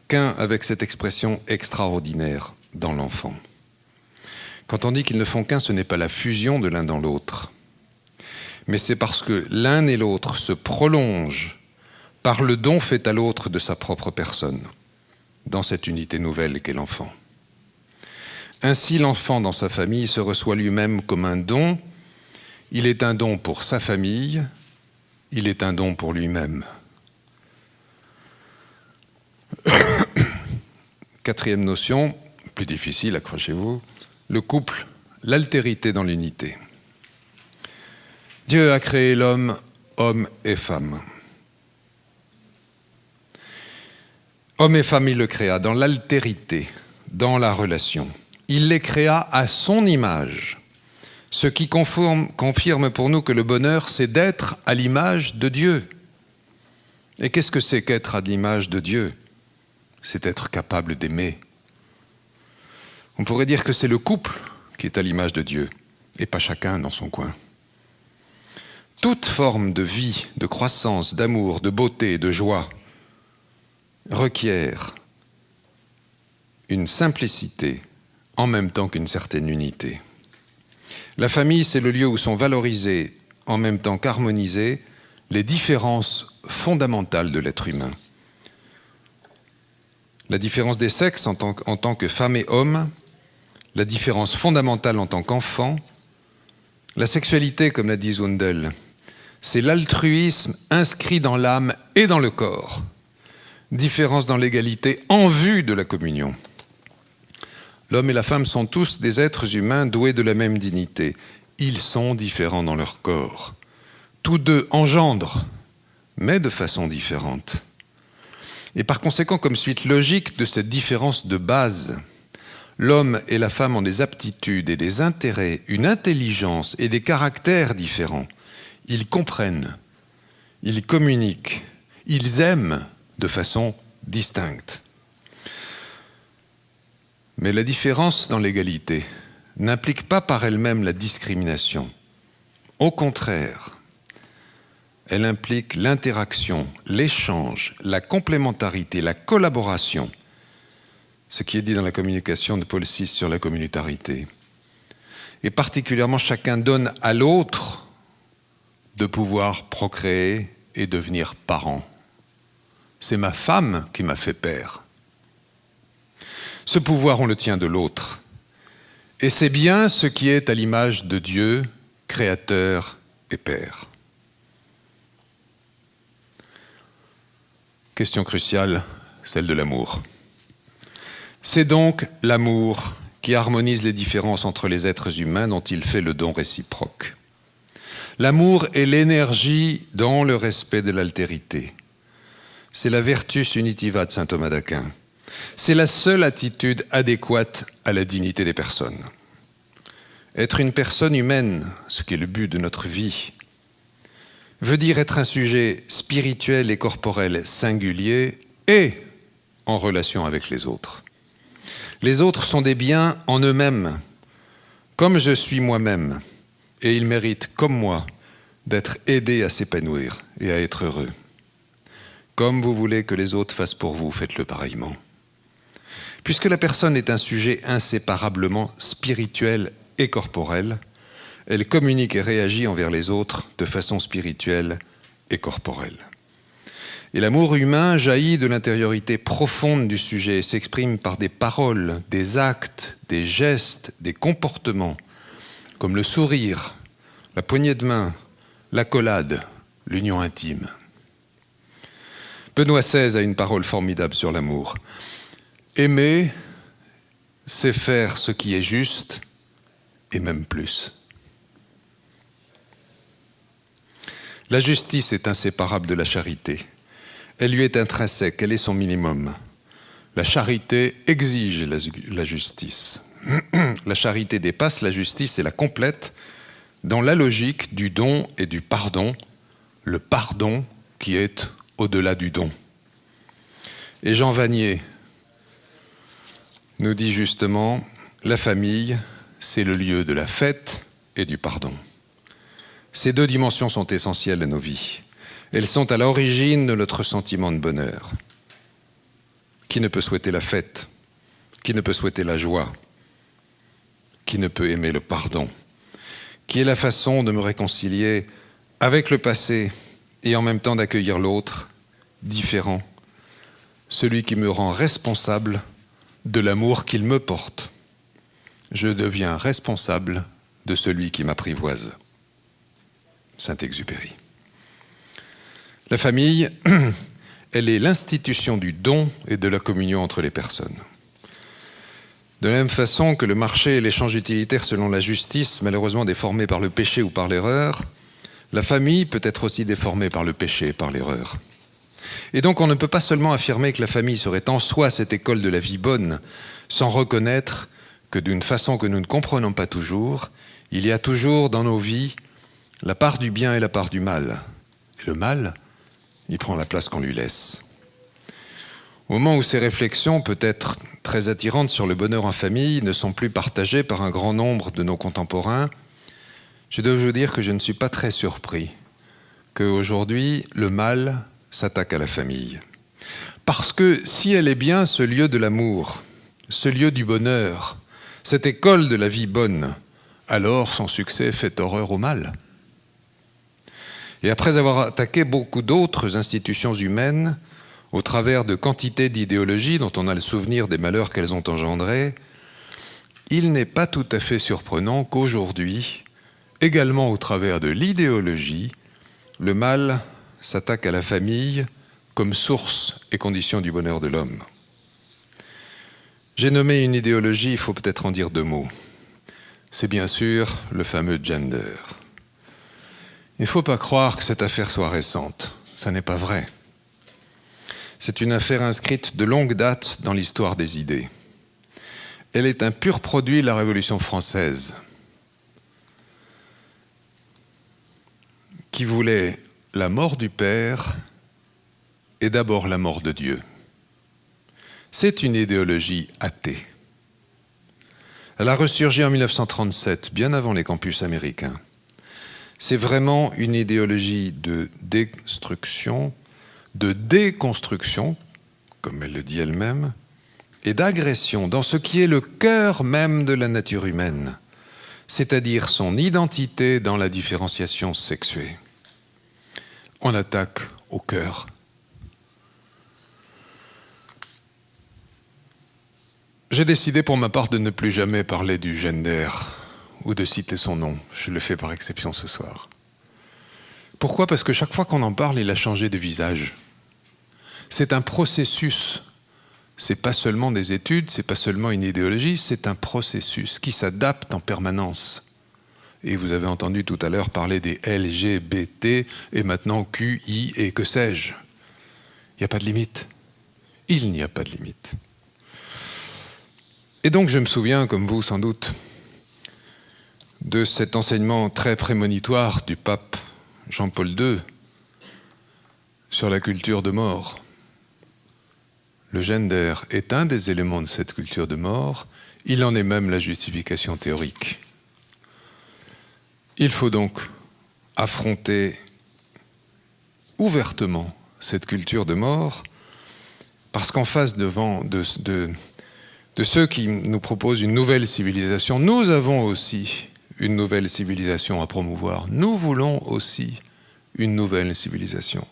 qu'un avec cette expression extraordinaire dans l'enfant. Quand on dit qu'ils ne font qu'un, ce n'est pas la fusion de l'un dans l'autre, mais c'est parce que l'un et l'autre se prolongent par le don fait à l'autre de sa propre personne, dans cette unité nouvelle qu'est l'enfant. Ainsi, l'enfant dans sa famille se reçoit lui-même comme un don. Il est un don pour sa famille, il est un don pour lui-même. Quatrième notion, plus difficile, accrochez-vous, le couple, l'altérité dans l'unité. Dieu a créé l'homme, homme et femme. Homme et femme, il le créa dans l'altérité, dans la relation. Il les créa à son image, ce qui confirme pour nous que le bonheur, c'est d'être à l'image de Dieu. Et qu'est-ce que c'est qu'être à l'image de Dieu? C'est être capable d'aimer. On pourrait dire que c'est le couple qui est à l'image de Dieu, et pas chacun dans son coin. Toute forme de vie, de croissance, d'amour, de beauté, de joie requiert une simplicité en même temps qu'une certaine unité. La famille, c'est le lieu où sont valorisées, en même temps qu'harmonisées, les différences fondamentales de l'être humain. La différence des sexes en tant que femme et homme, la différence fondamentale en tant qu'enfant, la sexualité, comme l'a dit Zundel, c'est l'altruisme inscrit dans l'âme et dans le corps. Différence dans l'égalité en vue de la communion. L'homme et la femme sont tous des êtres humains doués de la même dignité. Ils sont différents dans leur corps. Tous deux engendrent, mais de façon différente. Et par conséquent, comme suite logique de cette différence de base, l'homme et la femme ont des aptitudes et des intérêts, une intelligence et des caractères différents. Ils comprennent, ils communiquent, ils aiment de façon distincte. Mais la différence dans l'égalité n'implique pas par elle-même la discrimination. Au contraire, elle implique l'interaction, l'échange, la complémentarité, la collaboration, ce qui est dit dans la communication de Paul VI sur la communautarité. Et particulièrement, chacun donne à l'autre de pouvoir procréer et devenir parent. C'est ma femme qui m'a fait père. Ce pouvoir, on le tient de l'autre. Et c'est bien ce qui est à l'image de Dieu, créateur et père. Question cruciale, celle de l'amour. C'est donc l'amour qui harmonise les différences entre les êtres humains dont il fait le don réciproque. L'amour est l'énergie dans le respect de l'altérité. C'est la virtus unitiva de saint Thomas d'Aquin. C'est la seule attitude adéquate à la dignité des personnes. Être une personne humaine, ce qui est le but de notre vie, veut dire être un sujet spirituel et corporel singulier et en relation avec les autres. Les autres sont des biens en eux-mêmes, comme je suis moi-même, et ils méritent, comme moi, d'être aidés à s'épanouir et à être heureux. Comme vous voulez que les autres fassent pour vous, faites-le pareillement. Puisque la personne est un sujet inséparablement spirituel et corporel, elle communique et réagit envers les autres de façon spirituelle et corporelle. Et l'amour humain jaillit de l'intériorité profonde du sujet et s'exprime par des paroles, des actes, des gestes, des comportements, comme le sourire, la poignée de main, l'accolade, l'union intime. Benoît XVI a une parole formidable sur l'amour. Aimer, c'est faire ce qui est juste, et même plus. La justice est inséparable de la charité. Elle lui est intrinsèque, elle est son minimum. La charité exige la justice. La charité dépasse la justice et la complète dans la logique du don et du pardon, le pardon qui est au-delà du don. Et Jean Vanier nous dit justement, la famille, c'est le lieu de la fête et du pardon. Ces deux dimensions sont essentielles à nos vies. Elles sont à l'origine de notre sentiment de bonheur. Qui ne peut souhaiter la fête? Qui ne peut souhaiter la joie? Qui ne peut aimer le pardon? Qui est la façon de me réconcilier avec le passé et en même temps d'accueillir l'autre, différent, celui qui me rend responsable de l'amour qu'il me porte. Je deviens responsable de celui qui m'apprivoise. Saint-Exupéry. La famille, elle est l'institution du don et de la communion entre les personnes. De la même façon que le marché et l'échange utilitaire selon la justice, malheureusement déformés par le péché ou par l'erreur, la famille peut être aussi déformée par le péché et par l'erreur. Et donc on ne peut pas seulement affirmer que la famille serait en soi cette école de la vie bonne, sans reconnaître que d'une façon que nous ne comprenons pas toujours, il y a toujours dans nos vies la part du bien et la part du mal. Et le mal, il prend la place qu'on lui laisse. Au moment où ces réflexions, peut-être très attirantes sur le bonheur en famille, ne sont plus partagées par un grand nombre de nos contemporains, je dois vous dire que je ne suis pas très surpris qu'aujourd'hui, le mal s'attaque à la famille. Parce que si elle est bien ce lieu de l'amour, ce lieu du bonheur, cette école de la vie bonne, alors son succès fait horreur au mal. Et après avoir attaqué beaucoup d'autres institutions humaines, au travers de quantité d'idéologies dont on a le souvenir des malheurs qu'elles ont engendrés, il n'est pas tout à fait surprenant qu'aujourd'hui, également au travers de l'idéologie, le mal s'attaque à la famille comme source et condition du bonheur de l'homme. J'ai nommé une idéologie, il faut peut-être en dire deux mots. C'est bien sûr le fameux gender. Il ne faut pas croire que cette affaire soit récente. Ça n'est pas vrai. C'est une affaire inscrite de longue date dans l'histoire des idées. Elle est un pur produit de la Révolution française, qui voulait la mort du Père et d'abord la mort de Dieu. C'est une idéologie athée. Elle a ressurgi en 1937, bien avant les campus américains. C'est vraiment une idéologie de destruction, de déconstruction, comme elle le dit elle-même, et d'agression dans ce qui est le cœur même de la nature humaine, c'est-à-dire son identité dans la différenciation sexuée. On attaque au cœur. J'ai décidé pour ma part de ne plus jamais parler du gender ou de citer son nom. Je le fais par exception ce soir. Pourquoi ? Parce que chaque fois qu'on en parle, il a changé de visage. C'est un processus. C'est pas seulement des études, c'est pas seulement une idéologie, c'est un processus qui s'adapte en permanence. Et vous avez entendu tout à l'heure parler des LGBT et maintenant QI et que sais-je. Il n'y a pas de limite. Il n'y a pas de limite. Et donc je me souviens, comme vous sans doute, de cet enseignement très prémonitoire du pape Jean-Paul II sur la culture de mort. Le gender est un des éléments de cette culture de mort, il en est même la justification théorique. Il faut donc affronter ouvertement cette culture de mort, parce qu'en face de ceux qui nous proposent une nouvelle civilisation, nous avons aussi une nouvelle civilisation à promouvoir. Nous voulons aussi une nouvelle civilisation.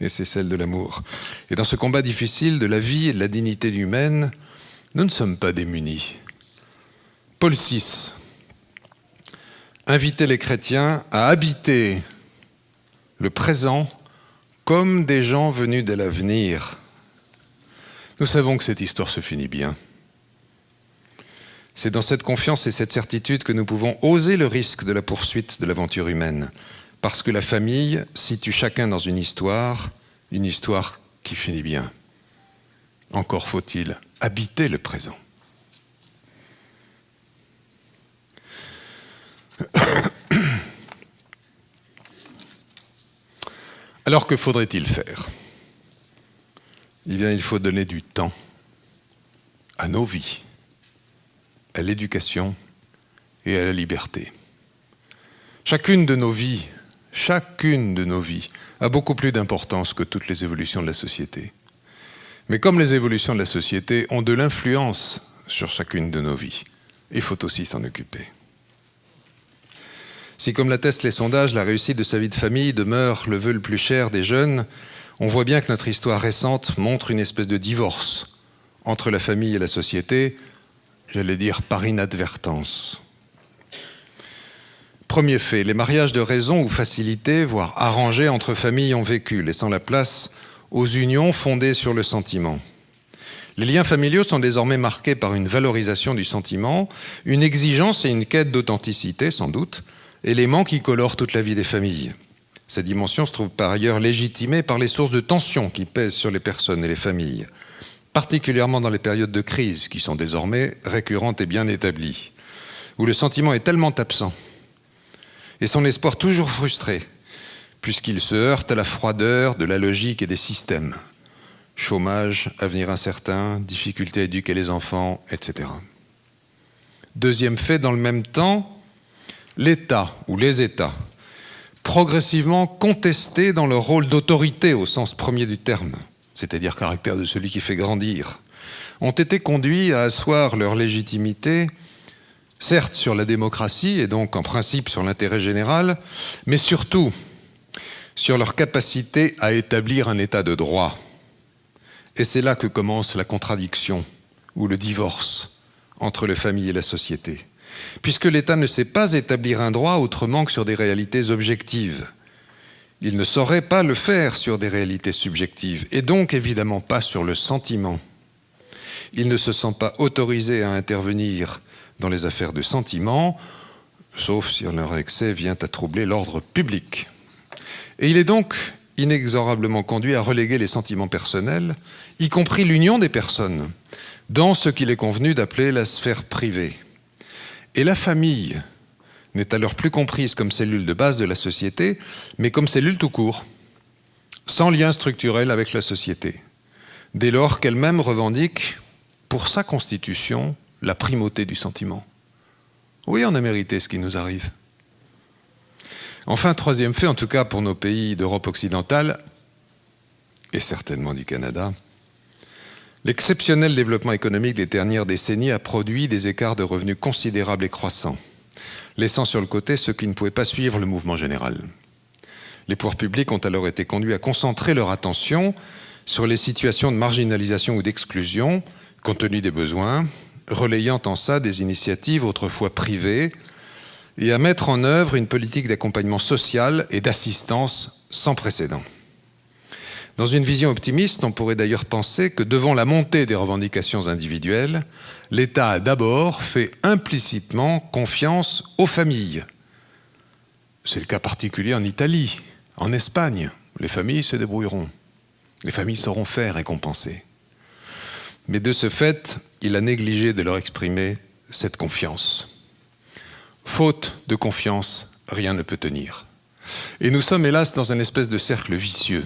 Et c'est celle de l'amour. Et dans ce combat difficile de la vie et de la dignité humaine, nous ne sommes pas démunis. Paul VI invitait les chrétiens à habiter le présent comme des gens venus de l'avenir. Nous savons que cette histoire se finit bien. C'est dans cette confiance et cette certitude que nous pouvons oser le risque de la poursuite de l'aventure humaine. Parce que la famille situe chacun dans une histoire qui finit bien. Encore faut-il habiter le présent. Alors que faudrait-il faire ? Eh bien, il faut donner du temps à nos vies, à l'éducation et à la liberté. Chacune de nos vies a beaucoup plus d'importance que toutes les évolutions de la société. Mais comme les évolutions de la société ont de l'influence sur chacune de nos vies, il faut aussi s'en occuper. Si, comme l'attestent les sondages, la réussite de sa vie de famille demeure le vœu le plus cher des jeunes, on voit bien que notre histoire récente montre une espèce de divorce entre la famille et la société, j'allais dire par inadvertance. Premier fait, les mariages de raison ou facilités, voire arrangés entre familles ont vécu, laissant la place aux unions fondées sur le sentiment. Les liens familiaux sont désormais marqués par une valorisation du sentiment, une exigence et une quête d'authenticité, sans doute, éléments qui colorent toute la vie des familles. Cette dimension se trouve par ailleurs légitimée par les sources de tension qui pèsent sur les personnes et les familles, particulièrement dans les périodes de crise qui sont désormais récurrentes et bien établies, où le sentiment est tellement absent et son espoir toujours frustré, puisqu'il se heurte à la froideur de la logique et des systèmes. Chômage, avenir incertain, difficulté à éduquer les enfants, etc. Deuxième fait, dans le même temps, l'État ou les États, progressivement contestés dans leur rôle d'autorité au sens premier du terme, c'est-à-dire caractère de celui qui fait grandir, ont été conduits à asseoir leur légitimité, certes sur la démocratie et donc en principe sur l'intérêt général, mais surtout sur leur capacité à établir un état de droit. Et c'est là que commence la contradiction ou le divorce entre les familles et la société, puisque l'État ne sait pas établir un droit autrement que sur des réalités objectives. Il ne saurait pas le faire sur des réalités subjectives, et donc évidemment pas sur le sentiment. Il ne se sent pas autorisé à intervenir dans les affaires de sentiment, sauf si leur excès vient à troubler l'ordre public. Et il est donc inexorablement conduit à reléguer les sentiments personnels, y compris l'union des personnes, dans ce qu'il est convenu d'appeler la sphère privée. Et la famille n'est alors plus comprise comme cellule de base de la société, mais comme cellule tout court, sans lien structurel avec la société, dès lors qu'elle-même revendique, pour sa constitution, la primauté du sentiment. Oui, on a mérité ce qui nous arrive. Enfin, troisième fait, en tout cas pour nos pays d'Europe occidentale, et certainement du Canada, l'exceptionnel développement économique des dernières décennies a produit des écarts de revenus considérables et croissants, laissant sur le côté ceux qui ne pouvaient pas suivre le mouvement général. Les pouvoirs publics ont alors été conduits à concentrer leur attention sur les situations de marginalisation ou d'exclusion, compte tenu des besoins, relayant en ça des initiatives autrefois privées, et à mettre en œuvre une politique d'accompagnement social et d'assistance sans précédent. Dans une vision optimiste, on pourrait d'ailleurs penser que devant la montée des revendications individuelles, l'État a d'abord fait implicitement confiance aux familles. C'est le cas particulier en Italie, en Espagne. Les familles se débrouilleront. Les familles sauront faire et compenser. Mais de ce fait, il a négligé de leur exprimer cette confiance. Faute de confiance, rien ne peut tenir. Et nous sommes hélas dans une espèce de cercle vicieux.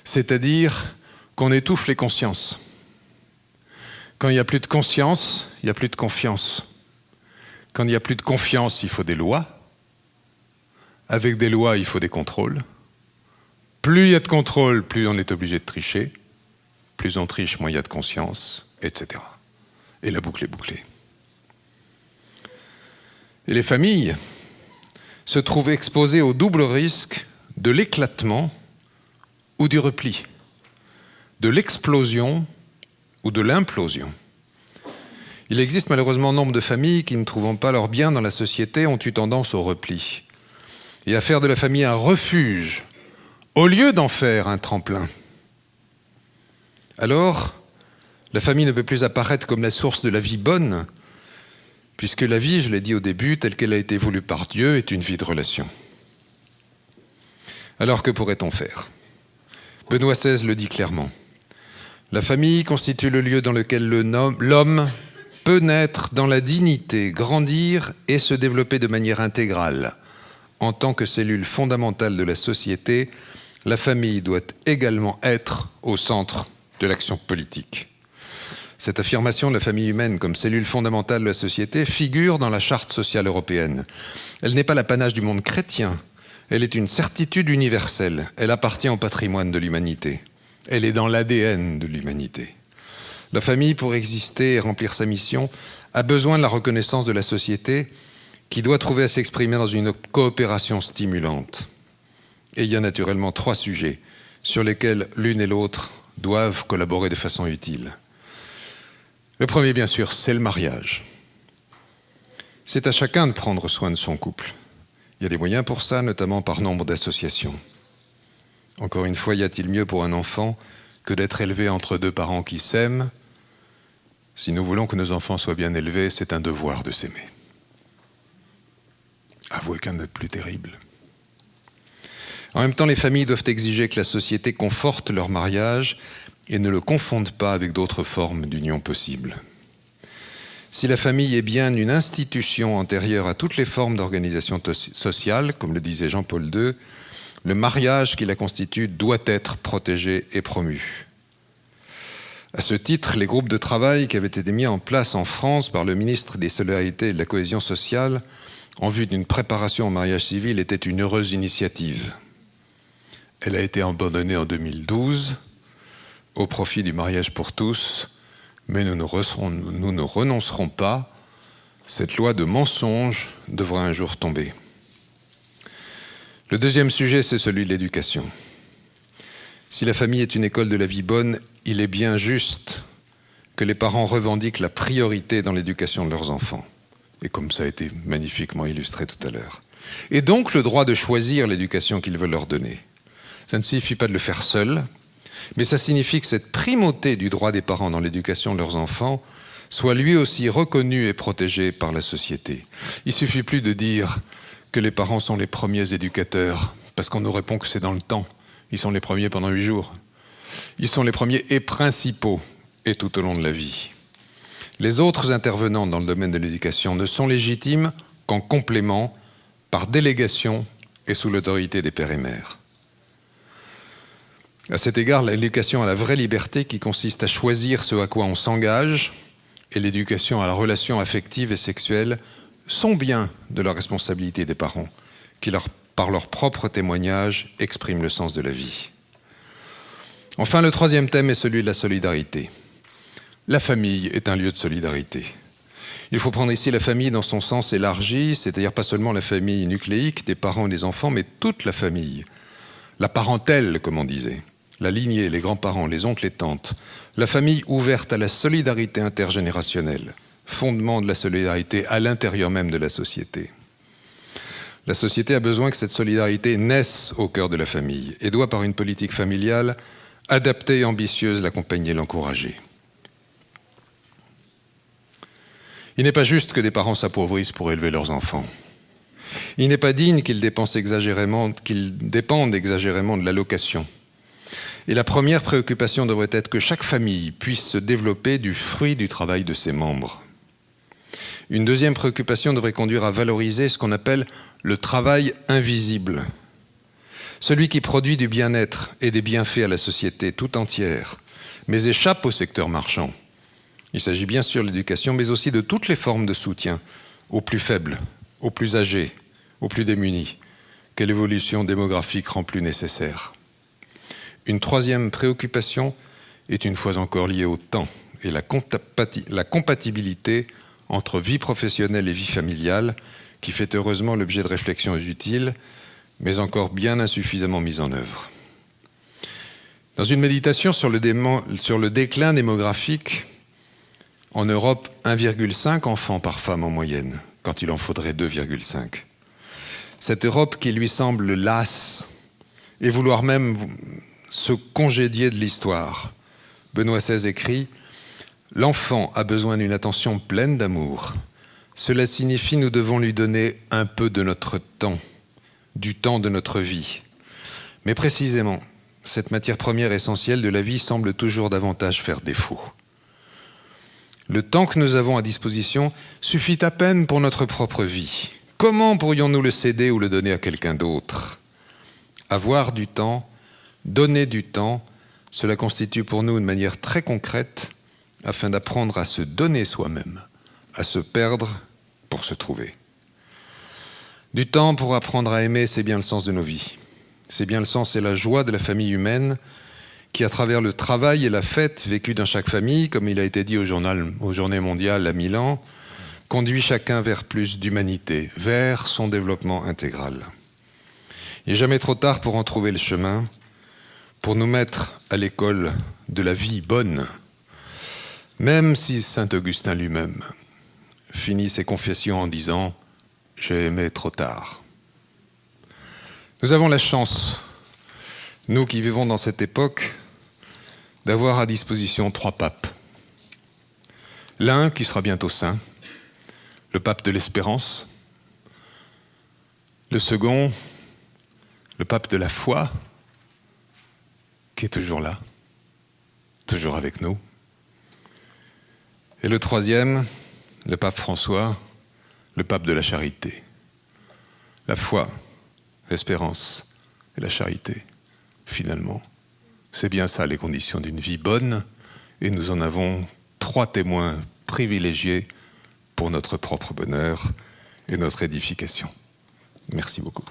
C'est-à-dire qu'on étouffe les consciences. Quand il n'y a plus de conscience, il n'y a plus de confiance. Quand il n'y a plus de confiance, il faut des lois. Avec des lois, il faut des contrôles. Plus il y a de contrôle, plus on est obligé de tricher. Plus on triche, moins il y a de conscience, etc. Et la boucle est bouclée. Et les familles se trouvent exposées au double risque de l'éclatement ou du repli, de l'explosion ou de l'implosion. Il existe malheureusement nombre de familles qui, ne trouvant pas leur bien dans la société, ont eu tendance au repli et à faire de la famille un refuge au lieu d'en faire un tremplin. Alors, la famille ne peut plus apparaître comme la source de la vie bonne, puisque la vie, je l'ai dit au début, telle qu'elle a été voulue par Dieu, est une vie de relation. Alors que pourrait-on faire ? Benoît XVI le dit clairement. La famille constitue le lieu dans lequel l'homme peut naître dans la dignité, grandir et se développer de manière intégrale. En tant que cellule fondamentale de la société, la famille doit également être au centre de l'action politique. Cette affirmation de la famille humaine comme cellule fondamentale de la société figure dans la Charte sociale européenne. Elle n'est pas l'apanage du monde chrétien, elle est une certitude universelle, elle appartient au patrimoine de l'humanité, elle est dans l'ADN de l'humanité. La famille, pour exister et remplir sa mission, a besoin de la reconnaissance de la société qui doit trouver à s'exprimer dans une coopération stimulante. Et il y a naturellement 3 sujets sur lesquels l'une et l'autre doivent collaborer de façon utile. Le premier, bien sûr, c'est le mariage. C'est à chacun de prendre soin de son couple. Il y a des moyens pour ça, notamment par nombre d'associations. Encore une fois, y a-t-il mieux pour un enfant que d'être élevé entre 2 parents qui s'aiment ? Si nous voulons que nos enfants soient bien élevés, c'est un devoir de s'aimer. Avouez qu'un n'est plus terrible. En même temps, les familles doivent exiger que la société conforte leur mariage et ne le confonde pas avec d'autres formes d'union possibles. Si la famille est bien une institution antérieure à toutes les formes d'organisation sociale, comme le disait Jean-Paul II, le mariage qui la constitue doit être protégé et promu. À ce titre, les groupes de travail qui avaient été mis en place en France par le ministre des Solidarités et de la Cohésion sociale en vue d'une préparation au mariage civil étaient une heureuse initiative. Elle a été abandonnée en 2012 au profit du mariage pour tous, mais nous ne renoncerons pas. Cette loi de mensonge devra un jour tomber. Le deuxième sujet, c'est celui de l'éducation. Si la famille est une école de la vie bonne, il est bien juste que les parents revendiquent la priorité dans l'éducation de leurs enfants. Et comme ça a été magnifiquement illustré tout à l'heure. Et donc le droit de choisir l'éducation qu'ils veulent leur donner. Ça ne suffit pas de le faire seul, mais ça signifie que cette primauté du droit des parents dans l'éducation de leurs enfants soit lui aussi reconnue et protégée par la société. Il ne suffit plus de dire que les parents sont les premiers éducateurs, parce qu'on nous répond que c'est dans le temps. Ils sont les premiers pendant 8 jours. Ils sont les premiers et principaux, et tout au long de la vie. Les autres intervenants dans le domaine de l'éducation ne sont légitimes qu'en complément, par délégation et sous l'autorité des pères et mères. À cet égard, l'éducation à la vraie liberté qui consiste à choisir ce à quoi on s'engage et l'éducation à la relation affective et sexuelle sont bien de la responsabilité des parents qui, par leur propre témoignage, expriment le sens de la vie. Enfin, le troisième thème est celui de la solidarité. La famille est un lieu de solidarité. Il faut prendre ici la famille dans son sens élargi, c'est-à-dire pas seulement la famille nucléique des parents et des enfants, mais toute la famille. La parentèle, comme on disait. La lignée, les grands-parents, les oncles et tantes. La famille ouverte à la solidarité intergénérationnelle, fondement de la solidarité à l'intérieur même de la société. La société a besoin que cette solidarité naisse au cœur de la famille et doit, par une politique familiale adaptée et ambitieuse, l'accompagner et l'encourager. Il n'est pas juste que des parents s'appauvrissent pour élever leurs enfants. Il n'est pas digne qu'ils dépendent exagérément de l'allocation. Et la première préoccupation devrait être que chaque famille puisse se développer du fruit du travail de ses membres. Une deuxième préoccupation devrait conduire à valoriser ce qu'on appelle le travail invisible, celui qui produit du bien-être et des bienfaits à la société tout entière, mais échappe au secteur marchand. Il s'agit bien sûr de l'éducation, mais aussi de toutes les formes de soutien aux plus faibles, aux plus âgés, aux plus démunis, que l'évolution démographique rend plus nécessaire. Une troisième préoccupation est une fois encore liée au temps et la compatibilité entre vie professionnelle et vie familiale, qui fait heureusement l'objet de réflexions utiles, mais encore bien insuffisamment mise en œuvre. Dans une méditation sur le déclin démographique, en Europe, 1,5 enfants par femme en moyenne, quand il en faudrait 2,5. Cette Europe qui lui semble lasse et vouloir même se congédier de l'histoire. Benoît XVI écrit « L'enfant a besoin d'une attention pleine d'amour. Cela signifie nous devons lui donner un peu de notre temps, du temps de notre vie. Mais précisément, cette matière première essentielle de la vie semble toujours davantage faire défaut. Le temps que nous avons à disposition suffit à peine pour notre propre vie. Comment pourrions-nous le céder ou le donner à quelqu'un d'autre ? Avoir du temps, donner du temps, cela constitue pour nous une manière très concrète afin d'apprendre à se donner soi-même, à se perdre pour se trouver. Du temps pour apprendre à aimer, c'est bien le sens de nos vies. C'est bien le sens et la joie de la famille humaine qui, à travers le travail et la fête vécue dans chaque famille, comme il a été dit aux Journées mondiales à Milan, conduit chacun vers plus d'humanité, vers son développement intégral. Il n'est jamais trop tard pour en trouver le chemin, pour nous mettre à l'école de la vie bonne, même si saint Augustin lui-même finit ses confessions en disant « j'ai aimé trop tard ». Nous avons la chance, nous qui vivons dans cette époque, d'avoir à disposition 3 papes. L'un qui sera bientôt saint, le pape de l'espérance. Le second, le pape de la foi, qui est toujours là, toujours avec nous. Et le troisième, le pape François, le pape de la charité. La foi, l'espérance et la charité, finalement. C'est bien ça les conditions d'une vie bonne, et nous en avons 3 témoins privilégiés pour notre propre bonheur et notre édification. Merci beaucoup.